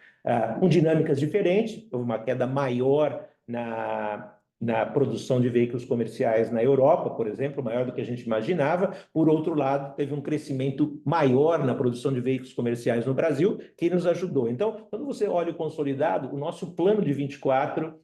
Com dinâmicas diferentes, houve uma queda maior na produção de veículos comerciais na Europa, por exemplo, maior do que a gente imaginava. Por outro lado, teve um crescimento maior na produção de veículos comerciais no Brasil, que nos ajudou. Então, quando você olha o consolidado, o nosso plano de 24,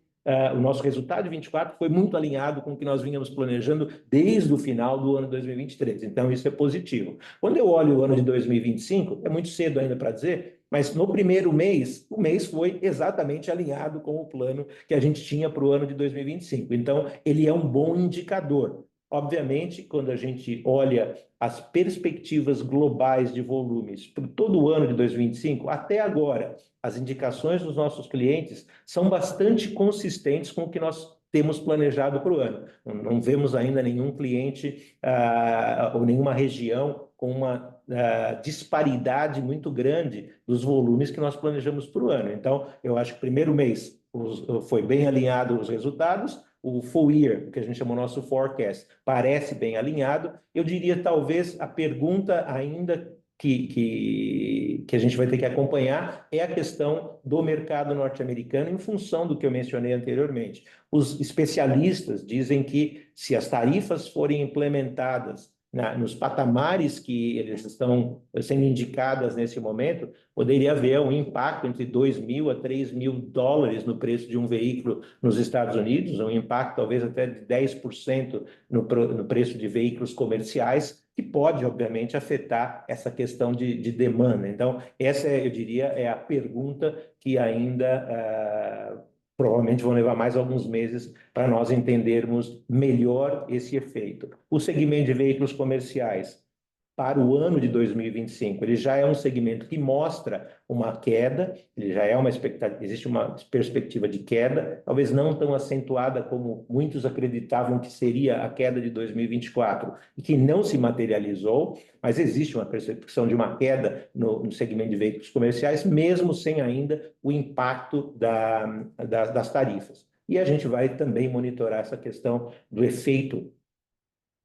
o nosso resultado de 24 foi muito alinhado com o que nós vínhamos planejando desde o final do ano 2023. Então, isso é positivo. Quando eu olho o ano de 2025, é muito cedo ainda para dizer, mas no primeiro mês, o mês foi exatamente alinhado com o plano que a gente tinha para o ano de 2025. Então, ele é um bom indicador. Obviamente, quando a gente olha as perspectivas globais de volumes para todo o ano de 2025, até agora, as indicações dos nossos clientes são bastante consistentes com o que nós temos planejado para o ano. Não vemos ainda nenhum cliente ou nenhuma região com uma disparidade muito grande dos volumes que nós planejamos para o ano. Então, eu acho que o primeiro mês foi bem alinhado os resultados, o full year, que a gente chama o nosso forecast, parece bem alinhado. Eu diria, talvez, a pergunta ainda que a gente vai ter que acompanhar é a questão do mercado norte-americano em função do que eu mencionei anteriormente. Os especialistas dizem que se as tarifas forem implementadas nos patamares que eles estão sendo indicadas nesse momento, poderia haver um impacto entre 2 mil a 3 mil dólares no preço de um veículo nos Estados Unidos, um impacto talvez até de 10% no preço de veículos comerciais, que pode, obviamente, afetar essa questão de demanda. Então, essa, eu diria, é a pergunta que ainda provavelmente vão levar mais alguns meses para nós entendermos melhor esse efeito. O segmento de veículos comerciais para o ano de 2025, ele já é um segmento que mostra uma queda, ele já é uma expectativa, existe uma perspectiva de queda, talvez não tão acentuada como muitos acreditavam que seria a queda de 2024, e que não se materializou, mas existe uma percepção de uma queda no segmento de veículos comerciais, mesmo sem ainda o impacto das tarifas. E a gente vai também monitorar essa questão do efeito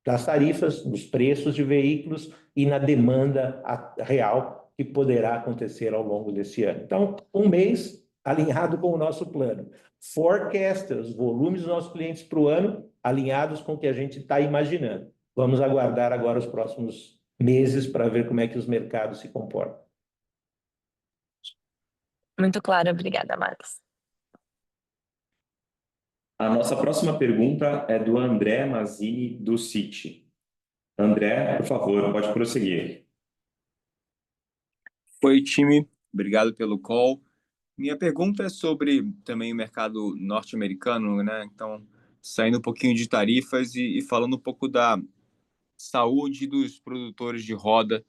das tarifas, dos preços de veículos e na demanda real que poderá acontecer ao longo desse ano. Então, um mês alinhado com o nosso plano. Forecast, os volumes dos nossos clientes para o ano, alinhados com o que a gente está imaginando. Vamos aguardar agora os próximos meses para ver como é que os mercados se comportam. Muito claro, obrigada, Marcos. A nossa próxima pergunta é do André Mazzini, do Citi. André, por favor, pode prosseguir. Oi, time. Obrigado pelo call. Minha pergunta é sobre também o mercado norte-americano, né? Então, saindo um pouquinho de tarifas e falando um pouco da saúde dos produtores de roda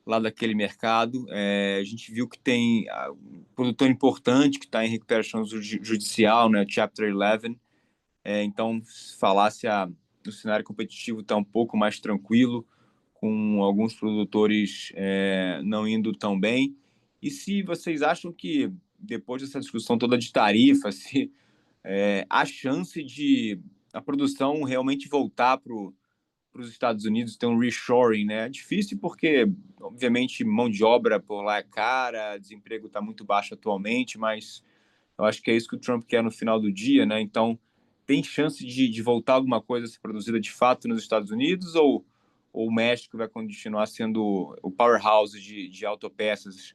lá daquele mercado. A gente viu que tem um produtor importante que está em recuperação judicial, né, Chapter 11. Então, se falasse o cenário competitivo está um pouco mais tranquilo, com alguns produtores não indo tão bem. E se vocês acham que, depois dessa discussão toda de tarifa, se há chance de a produção realmente voltar para os Estados Unidos, ter um reshoring, né? É difícil porque, obviamente, mão de obra por lá é cara, desemprego está muito baixo atualmente, mas eu acho que é isso que o Trump quer no final do dia, né? Então, tem chance de voltar alguma coisa a ser produzida de fato nos Estados Unidos, ou o México vai continuar sendo o powerhouse de autopeças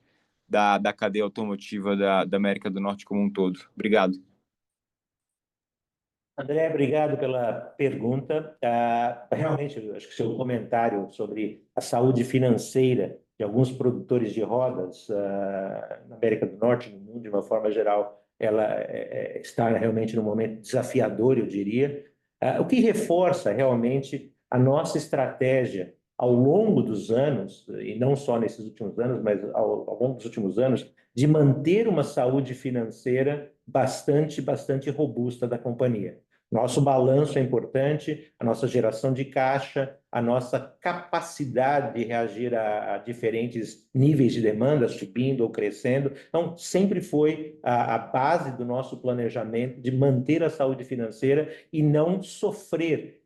da cadeia automotiva da América do Norte como um todo? Obrigado. André, obrigado pela pergunta. Realmente, eu acho que seu comentário sobre a saúde financeira de alguns produtores de rodas na América do Norte, no mundo de uma forma geral, ela está realmente num momento desafiador, eu diria. O que reforça realmente a nossa estratégia ao longo dos anos, e não só nesses últimos anos, mas ao longo dos últimos anos, de manter uma saúde financeira bastante robusta da companhia. Nosso balanço é importante, a nossa geração de caixa, a nossa capacidade de reagir a diferentes níveis de demanda, subindo ou crescendo. Então, sempre foi a base do nosso planejamento de manter a saúde financeira e não sofrer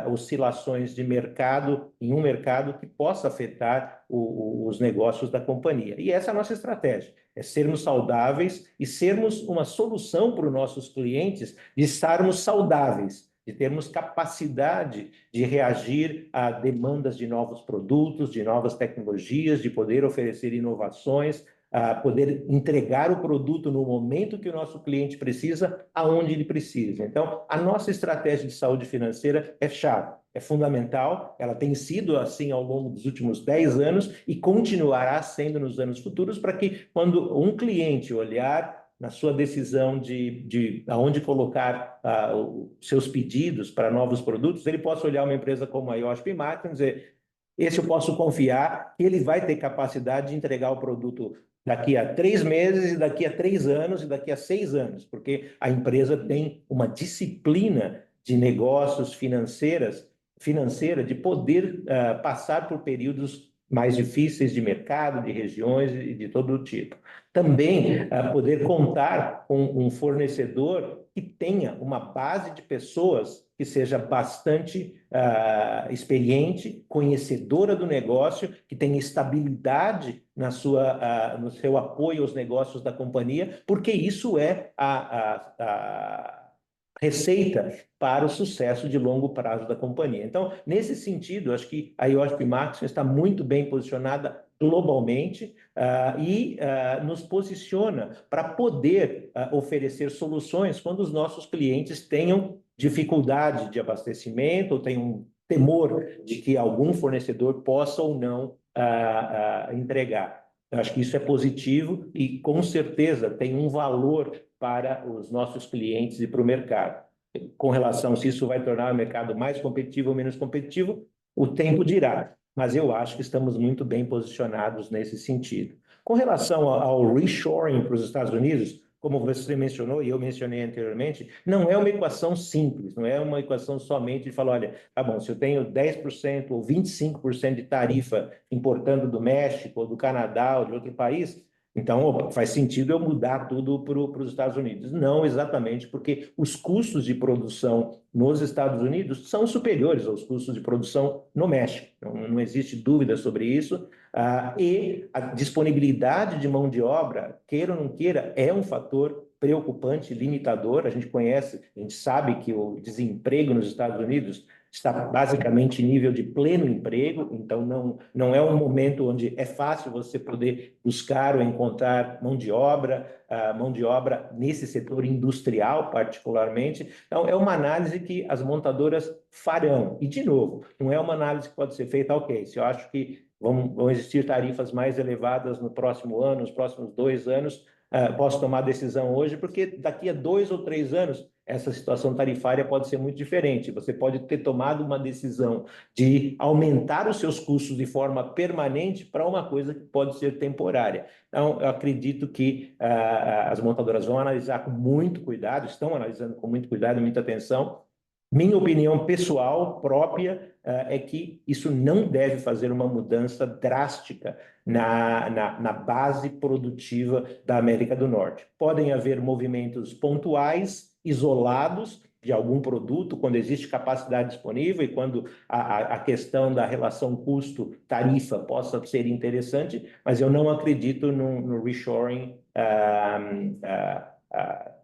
oscilações de mercado em um mercado que possa afetar os negócios da companhia. E essa é a nossa estratégia, é sermos saudáveis e sermos uma solução para os nossos clientes de estarmos saudáveis, de termos capacidade de reagir a demandas de novos produtos, de novas tecnologias, de poder oferecer inovações, a poder entregar o produto no momento que o nosso cliente precisa, aonde ele precisa. Então, a nossa estratégia de saúde financeira é chave, é fundamental, ela tem sido assim ao longo dos últimos 10 anos e continuará sendo nos anos futuros, para que quando um cliente olhar na sua decisão de aonde colocar os seus pedidos para novos produtos, ele possa olhar uma empresa como a Iochpe Martin e dizer: esse eu posso confiar que ele vai ter capacidade de entregar o produto daqui a 3 meses, e daqui a 3 anos, e daqui a 6 anos, porque a empresa tem uma disciplina de negócios financeira de poder passar por períodos mais difíceis de mercado, de regiões e de todo o tipo. Também poder contar com um fornecedor que tenha uma base de pessoas que seja bastante experiente, conhecedora do negócio, que tenha estabilidade no seu apoio aos negócios da companhia, porque isso é a receita para o sucesso de longo prazo da companhia. Então, nesse sentido, acho que a Iochpe Maxion está muito bem posicionada globalmente e nos posiciona para poder oferecer soluções quando os nossos clientes tenham dificuldade de abastecimento ou tenham temor de que algum fornecedor possa ou não entregar. Eu acho que isso é positivo e, com certeza, tem um valor para os nossos clientes e para o mercado. Com relação a se isso vai tornar o mercado mais competitivo ou menos competitivo, o tempo dirá, mas eu acho que estamos muito bem posicionados nesse sentido. Com relação ao reshoring para os Estados Unidos, como você mencionou e eu mencionei anteriormente, não é uma equação simples, não é uma equação somente de falar, olha, tá bom, se eu tenho 10% ou 25% de tarifa importando do México, ou do Canadá, ou de outro país, então faz sentido eu mudar tudo para os Estados Unidos. Não exatamente, porque os custos de produção nos Estados Unidos são superiores aos custos de produção no México. Não existe dúvida sobre isso. E a disponibilidade de mão de obra, queira ou não queira, é um fator preocupante, limitador. A gente sabe que o desemprego nos Estados Unidos está basicamente em nível de pleno emprego, então não é um momento onde é fácil você poder buscar ou encontrar mão de obra nesse setor industrial particularmente. Então, é uma análise que as montadoras farão. E, de novo, não é uma análise que pode ser feita, ok, se eu acho que vão existir tarifas mais elevadas no próximo ano, nos próximos 2 anos, posso tomar decisão hoje, porque daqui a 2 ou 3 anos essa situação tarifária pode ser muito diferente. Você pode ter tomado uma decisão de aumentar os seus custos de forma permanente para uma coisa que pode ser temporária. Então, eu acredito que as montadoras vão analisar com muito cuidado, estão analisando com muito cuidado e muita atenção. Minha opinião pessoal, própria, é que isso não deve fazer uma mudança drástica na base produtiva da América do Norte. Podem haver movimentos pontuais, isolados, de algum produto, quando existe capacidade disponível e quando a questão da relação custo-tarifa possa ser interessante, mas eu não acredito no reshoring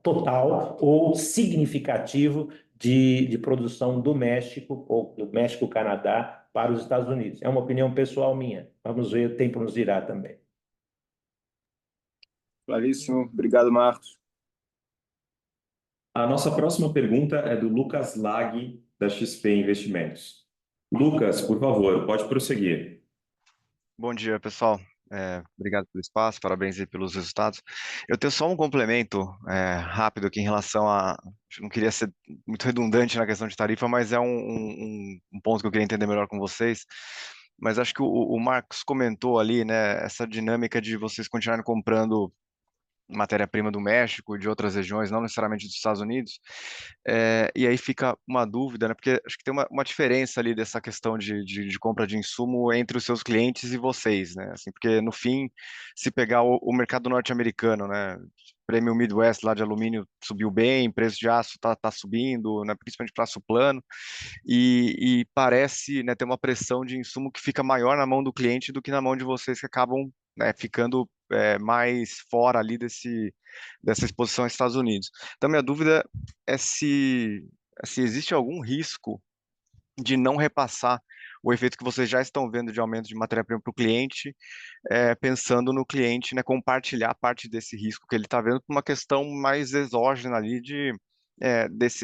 total ou significativo de produção do México ou do México-Canadá para os Estados Unidos. É uma opinião pessoal minha. Vamos ver, o tempo nos dirá também. Claríssimo. Obrigado, Marcos. A nossa próxima pergunta é do Lucas Lag, da XP Investimentos. Lucas, por favor, pode prosseguir. Bom dia, pessoal. Obrigado pelo espaço, parabéns aí pelos resultados. Eu tenho só um complemento rápido aqui em relação a... Não queria ser muito redundante na questão de tarifa, mas é um ponto que eu queria entender melhor com vocês. Mas acho que o Marcos comentou ali, né, essa dinâmica de vocês continuarem comprando matéria-prima do México e de outras regiões, não necessariamente dos Estados Unidos. E aí fica uma dúvida, né? Porque acho que tem uma diferença ali dessa questão de compra de insumo entre os seus clientes e vocês, né? Assim, porque no fim, se pegar o mercado norte-americano, né? Prêmio Midwest lá de alumínio subiu bem, preço de aço tá subindo, né? Principalmente para aço plano, e parece, né, ter uma pressão de insumo que fica maior na mão do cliente do que na mão de vocês que acabam, né, ficando mais fora ali dessa exposição aos Estados Unidos. Então, minha dúvida é se existe algum risco de não repassar o efeito que vocês já estão vendo de aumento de matéria-prima para o cliente, pensando no cliente, né, compartilhar parte desse risco que ele está vendo por uma questão mais exógena ali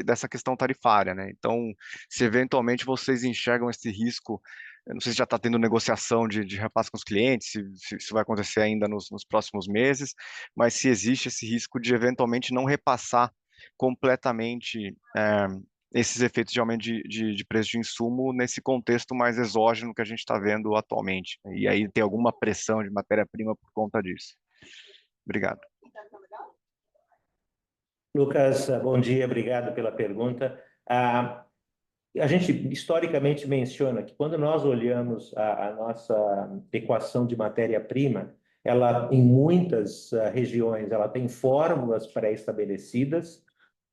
dessa questão tarifária, né? Então, se eventualmente vocês enxergam esse risco, eu não sei se já está tendo negociação de repasse com os clientes, se isso vai acontecer ainda nos próximos meses, mas se existe esse risco de eventualmente não repassar completamente esses efeitos de aumento de preço de insumo nesse contexto mais exógeno que a gente está vendo atualmente. E aí tem alguma pressão de matéria-prima por conta disso. Obrigado. Lucas, bom dia, obrigado pela pergunta. A gente historicamente menciona que quando nós olhamos a nossa equação de matéria-prima, ela, em muitas regiões, ela tem fórmulas pré-estabelecidas,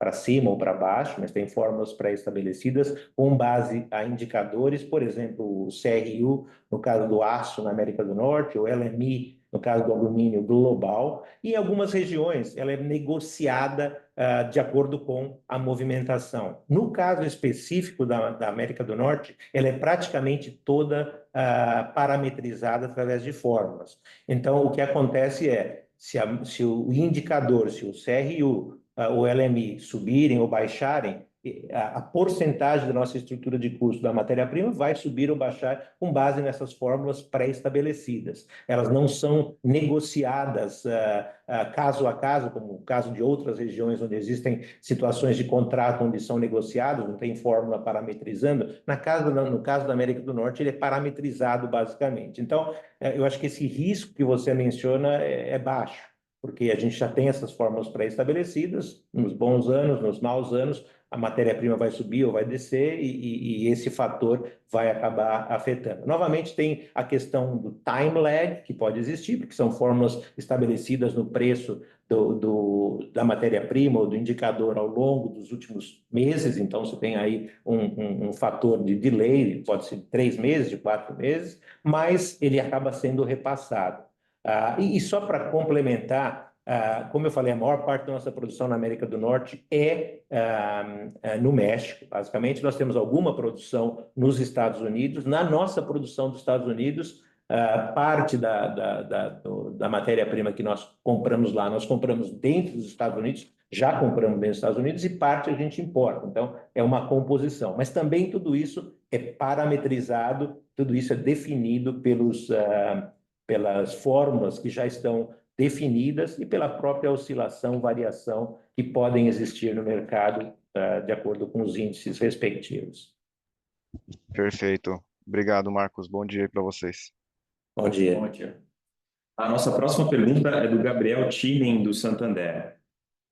para cima ou para baixo, mas tem fórmulas pré-estabelecidas com base a indicadores, por exemplo, o CRU, no caso do aço na América do Norte, o LMI, no caso do alumínio global, e em algumas regiões ela é negociada de acordo com a movimentação. No caso específico da América do Norte, ela é praticamente toda parametrizada através de fórmulas. Então, o que acontece é, se o indicador, se o CRU, o LMI subirem ou baixarem, a porcentagem da nossa estrutura de custo da matéria-prima vai subir ou baixar com base nessas fórmulas pré-estabelecidas. Elas não são negociadas caso a caso, como o caso de outras regiões onde existem situações de contrato onde são negociados, não tem fórmula parametrizando. No caso da América do Norte, ele é parametrizado basicamente. Então, eu acho que esse risco que você menciona é baixo, porque a gente já tem essas fórmulas pré-estabelecidas, nos bons anos, nos maus anos, a matéria-prima vai subir ou vai descer e esse fator vai acabar afetando. Novamente, tem a questão do time lag, que pode existir, porque são fórmulas estabelecidas no preço da matéria-prima ou do indicador ao longo dos últimos meses, então você tem aí um fator de delay, pode ser de 3 meses, de 4 meses, mas ele acaba sendo repassado. E só para complementar, como eu falei, a maior parte da nossa produção na América do Norte é no México. Basicamente, nós temos alguma produção nos Estados Unidos. Na nossa produção dos Estados Unidos, parte da matéria-prima que nós compramos lá, nós compramos dentro dos Estados Unidos, já compramos dentro dos Estados Unidos e parte a gente importa. Então, é uma composição. Mas também tudo isso é parametrizado, tudo isso é definido pelas fórmulas que já estão definidas e pela própria oscilação, variação que podem existir no mercado, de acordo com os índices respectivos. Perfeito. Obrigado, Marcos. Bom dia aí para vocês. Bom dia. Bom dia. A nossa próxima pergunta é do Gabriel Tinen, do Santander.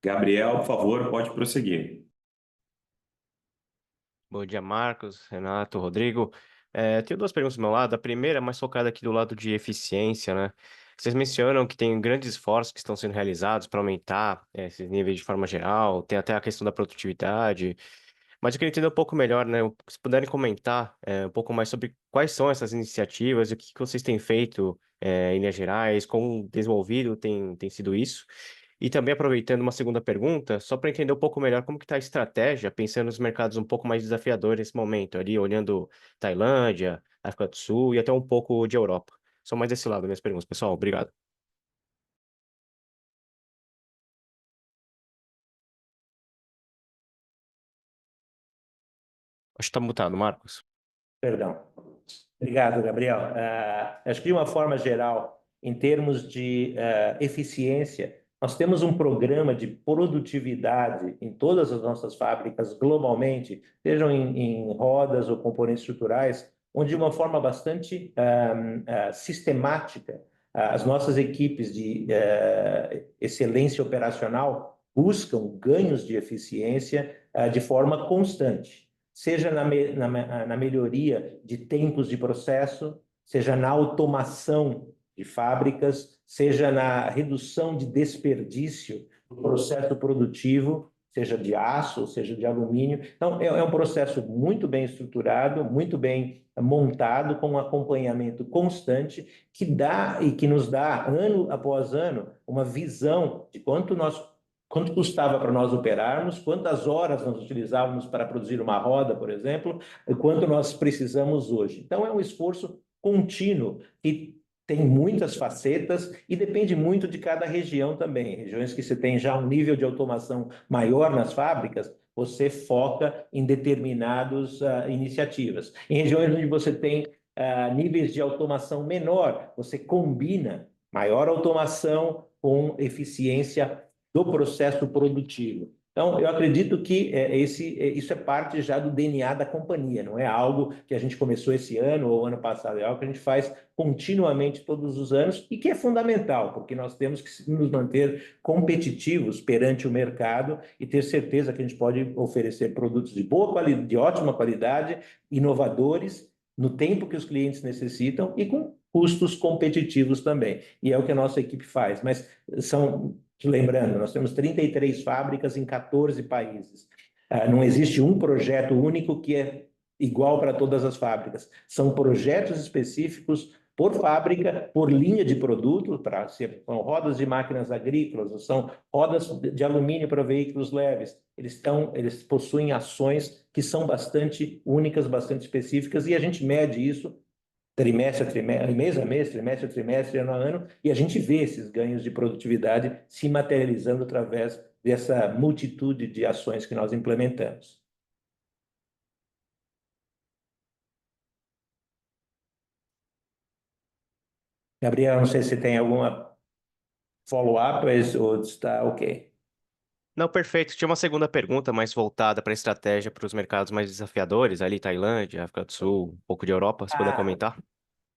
Gabriel, por favor, pode prosseguir. Bom dia, Marcos, Renato, Rodrigo. Tenho duas perguntas do meu lado. A primeira é mais focada aqui do lado de eficiência, né? Vocês mencionam que tem grandes esforços que estão sendo realizados para aumentar esses níveis de forma geral, tem até a questão da produtividade, mas eu queria entender um pouco melhor, né? Se puderem comentar um pouco mais sobre quais são essas iniciativas, o que vocês têm feito em Minas Gerais, quão desenvolvido tem sido isso. E também aproveitando uma segunda pergunta, só para entender um pouco melhor como que está a estratégia, pensando nos mercados um pouco mais desafiadores nesse momento, ali olhando Tailândia, África do Sul e até um pouco de Europa. Só mais desse lado minhas perguntas, pessoal. Obrigado. Acho que está mutado, Marcos. Perdão. Obrigado, Gabriel. Acho que de uma forma geral, em termos de eficiência, nós temos um programa de produtividade em todas as nossas fábricas globalmente, sejam em rodas ou componentes estruturais, onde de uma forma bastante sistemática, as nossas equipes de excelência operacional buscam ganhos de eficiência de forma constante, seja na melhoria de tempos de processo, seja na automação de fábricas, seja na redução de desperdício do processo produtivo, seja de aço, ou seja de alumínio. Então, é um processo muito bem estruturado, muito bem montado, com um acompanhamento constante, que dá e que nos dá, ano após ano, uma visão de quanto custava para nós operarmos, quantas horas nós utilizávamos para produzir uma roda, por exemplo, e quanto nós precisamos hoje. Então, é um esforço contínuo que tem muitas facetas e depende muito de cada região também. Regiões que você tem já um nível de automação maior nas fábricas, você foca em determinadas iniciativas. Em regiões onde você tem níveis de automação menor, você combina maior automação com eficiência do processo produtivo. Então, eu acredito que isso é parte já do DNA da companhia, não é algo que a gente começou esse ano ou ano passado, é algo que a gente faz continuamente todos os anos e que é fundamental, porque nós temos que nos manter competitivos perante o mercado e ter certeza que a gente pode oferecer produtos de boa qualidade, de ótima qualidade, inovadores, no tempo que os clientes necessitam e com custos competitivos também. E é o que a nossa equipe faz, mas lembrando, nós temos 33 fábricas em 14 países. Não existe um projeto único que é igual para todas as fábricas. São projetos específicos por fábrica, por linha de produto, são rodas de máquinas agrícolas, ou são rodas de alumínio para veículos leves. Eles possuem ações que são bastante únicas, bastante específicas, e a gente mede isso trimestre a trimestre, mês a mês, trimestre a trimestre, ano a ano, e a gente vê esses ganhos de produtividade se materializando através dessa multitude de ações que nós implementamos. Gabriel, não sei se tem alguma follow-up ou está ok. Não, perfeito. Tinha uma segunda pergunta mais voltada para a estratégia para os mercados mais desafiadores, ali Tailândia, África do Sul, um pouco de Europa, se puder comentar.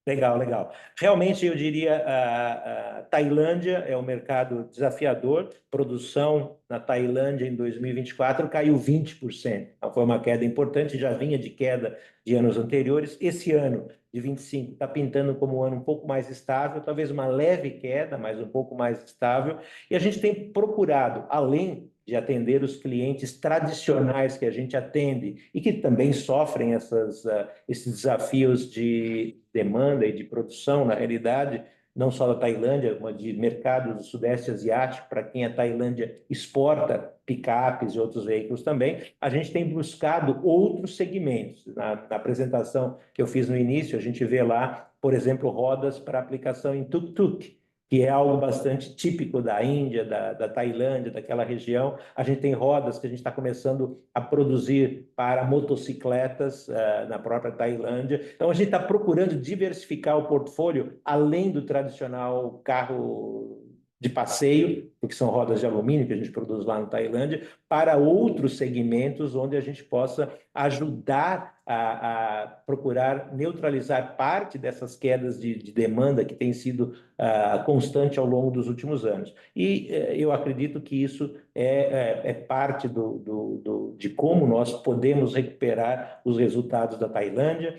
Legal, legal. Realmente, eu diria a Tailândia é um mercado desafiador. Produção na Tailândia em 2024 caiu 20%. Então, foi uma queda importante, já vinha de queda de anos anteriores. Esse ano, de 25, está pintando como um ano um pouco mais estável, talvez uma leve queda, mas um pouco mais estável. E a gente tem procurado, além de atender os clientes tradicionais que a gente atende e que também sofrem esses desafios de demanda e de produção, na realidade, não só da Tailândia, mas de mercados do Sudeste Asiático, para quem a Tailândia exporta picapes e outros veículos também, a gente tem buscado outros segmentos. Na apresentação que eu fiz no início, a gente vê lá, por exemplo, rodas para aplicação em tuk-tuk, que é algo bastante típico da Índia, da Tailândia, daquela região. A gente tem rodas que a gente está começando a produzir para motocicletas na própria Tailândia. Então, a gente está procurando diversificar o portfólio além do tradicional carro de passeio, porque são rodas de alumínio que a gente produz lá na Tailândia, para outros segmentos onde a gente possa ajudar a procurar neutralizar parte dessas quedas de demanda que tem sido constante ao longo dos últimos anos. E eu acredito que isso é parte de como nós podemos recuperar os resultados da Tailândia.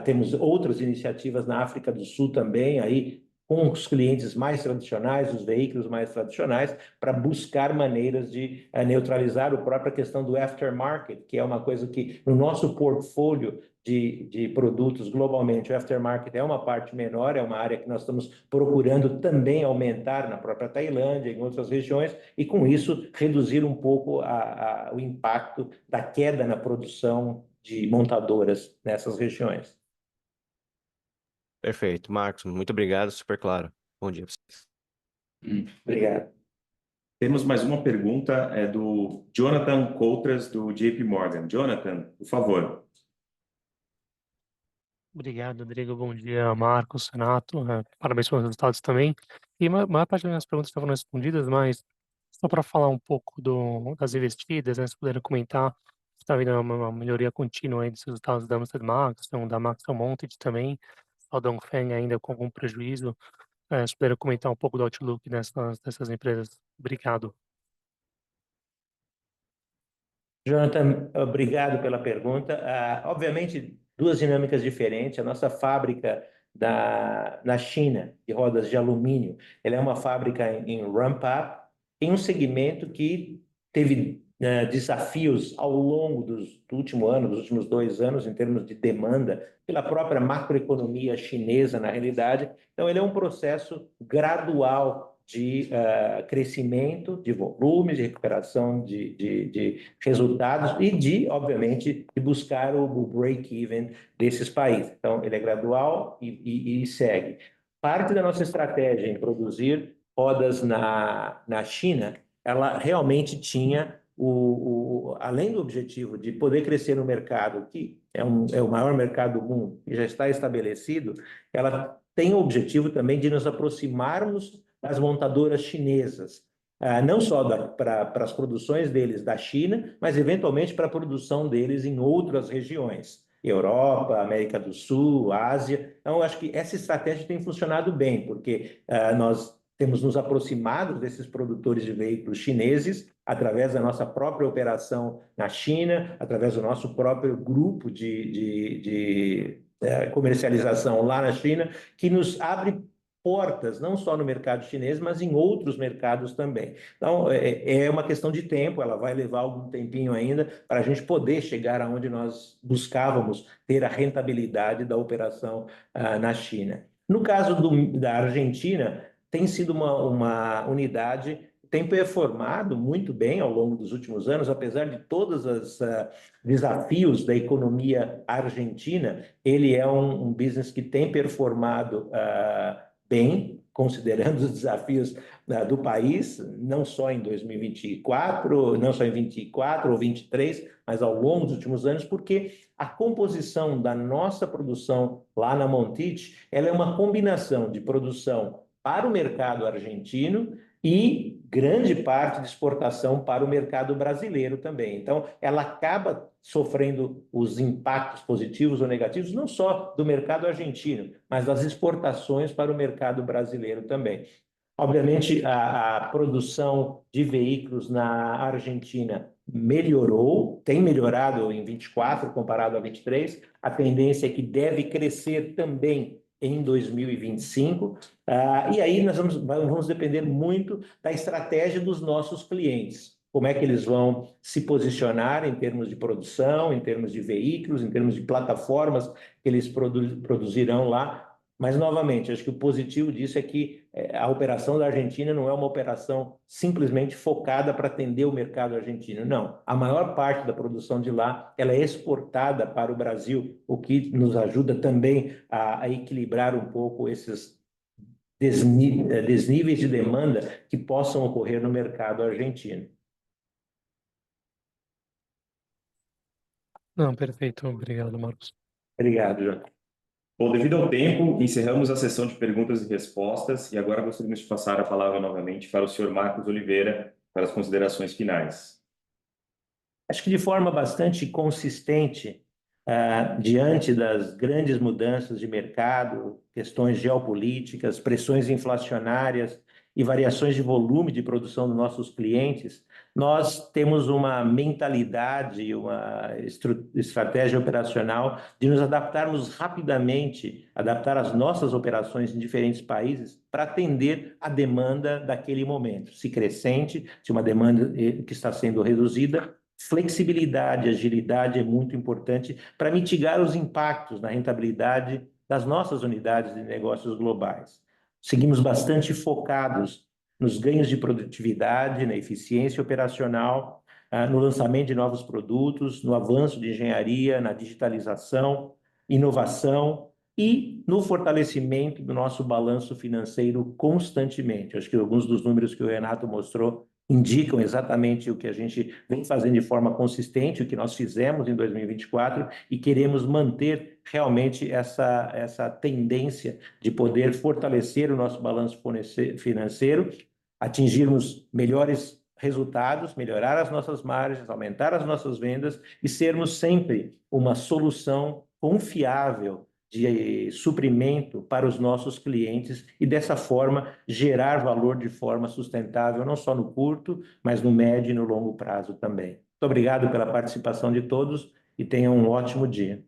Temos outras iniciativas na África do Sul também, aí com os clientes mais tradicionais, os veículos mais tradicionais, para buscar maneiras de neutralizar a própria questão do aftermarket, que é uma coisa que no nosso portfólio de produtos globalmente, o aftermarket é uma parte menor, é uma área que nós estamos procurando também aumentar na própria Tailândia, em outras regiões, e com isso reduzir um pouco o impacto da queda na produção de montadoras nessas regiões. Perfeito. Marcos, muito obrigado, super claro. Bom dia para vocês. Obrigado. Temos mais uma pergunta, do Jonathan Coutras, do JP Morgan. Jonathan, por favor. Obrigado, Rodrigo. Bom dia, Marcos, Renato. Parabéns pelos resultados também. E a maior parte das minhas perguntas estavam respondidas, mas só para falar um pouco das investidas, né, se puderem comentar, está havendo uma melhoria contínua aí dos resultados da Amstrad Max, da Max Monted também, a Dongfeng ainda com algum prejuízo. Se puderem comentar um pouco do outlook dessas empresas. Obrigado. Jonathan, obrigado pela pergunta. Obviamente, duas dinâmicas diferentes. A nossa fábrica na China, de rodas de alumínio, ela é uma fábrica em ramp-up, em um segmento que teve desafios ao longo do último ano, dos últimos 2 anos, em termos de demanda, pela própria macroeconomia chinesa, na realidade. Então, ele é um processo gradual de crescimento de volumes, de recuperação de resultados e obviamente, de buscar o break-even desses países. Então, ele é gradual e segue. Parte da nossa estratégia em produzir rodas na China, ela realmente tinha, além do objetivo de poder crescer no mercado, que é o maior mercado do mundo e já está estabelecido, ela tem o objetivo também de nos aproximarmos das montadoras chinesas, não só para as produções deles da China, mas eventualmente para a produção deles em outras regiões, Europa, América do Sul, Ásia. Então, eu acho que essa estratégia tem funcionado bem, porque nós temos nos aproximado desses produtores de veículos chineses através da nossa própria operação na China, através do nosso próprio grupo de comercialização lá na China, que nos abre portas, não só no mercado chinês, mas em outros mercados também. Então, é uma questão de tempo, ela vai levar algum tempinho ainda para a gente poder chegar aonde nós buscávamos ter a rentabilidade da operação na China. No caso da Argentina, tem sido uma unidade tem performado muito bem ao longo dos últimos anos, apesar de todos os desafios da economia argentina, ele é um business que tem performado bem, considerando os desafios do país, não só em 2024, não só em 24 ou 23, mas ao longo dos últimos anos, porque a composição da nossa produção lá na Montich, ela é uma combinação de produção para o mercado argentino e grande parte de exportação para o mercado brasileiro também. Então, ela acaba sofrendo os impactos positivos ou negativos, não só do mercado argentino, mas das exportações para o mercado brasileiro também. Obviamente, a produção de veículos na Argentina melhorou, tem melhorado em 24 comparado a 23. A tendência é que deve crescer também em 2025. E aí nós vamos depender muito da estratégia dos nossos clientes. Como é que eles vão se posicionar em termos de produção, em termos de veículos, em termos de plataformas que eles produzirão lá. Mas, novamente, acho que o positivo disso é que a operação da Argentina não é uma operação simplesmente focada para atender o mercado argentino. Não, a maior parte da produção de lá ela é exportada para o Brasil, o que nos ajuda também a equilibrar um pouco esses desníveis de demanda que possam ocorrer no mercado argentino. Não, perfeito. Obrigado, Marcos. Obrigado, João. Bom, devido ao tempo, encerramos a sessão de perguntas e respostas e agora gostaríamos de passar a palavra novamente para o senhor Marcos Oliveira para as considerações finais. Acho que de forma bastante consistente, diante das grandes mudanças de mercado, questões geopolíticas, pressões inflacionárias e variações de volume de produção dos nossos clientes, nós temos uma mentalidade e uma estratégia operacional de nos adaptarmos rapidamente, adaptar as nossas operações em diferentes países para atender a demanda daquele momento, se crescente, se uma demanda que está sendo reduzida. Flexibilidade, agilidade é muito importante para mitigar os impactos na rentabilidade das nossas unidades de negócios globais. Seguimos bastante focados nos ganhos de produtividade, na eficiência operacional, no lançamento de novos produtos, no avanço de engenharia, na digitalização, inovação e no fortalecimento do nosso balanço financeiro constantemente. Acho que alguns dos números que o Renato mostrou indicam exatamente o que a gente vem fazendo de forma consistente, o que nós fizemos em 2024 e queremos manter realmente essa tendência de poder fortalecer o nosso balanço financeiro, atingirmos melhores resultados, melhorar as nossas margens, aumentar as nossas vendas e sermos sempre uma solução confiável de suprimento para os nossos clientes e, dessa forma, gerar valor de forma sustentável, não só no curto, mas no médio e no longo prazo também. Muito obrigado pela participação de todos e tenham um ótimo dia.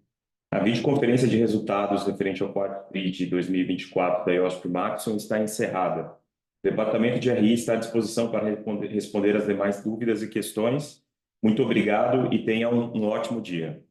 A videoconferência de resultados referente ao quarto TRI de 2024 da IOSP Maxion está encerrada. O Departamento de RI está à disposição para responder as demais dúvidas e questões. Muito obrigado e tenham um ótimo dia.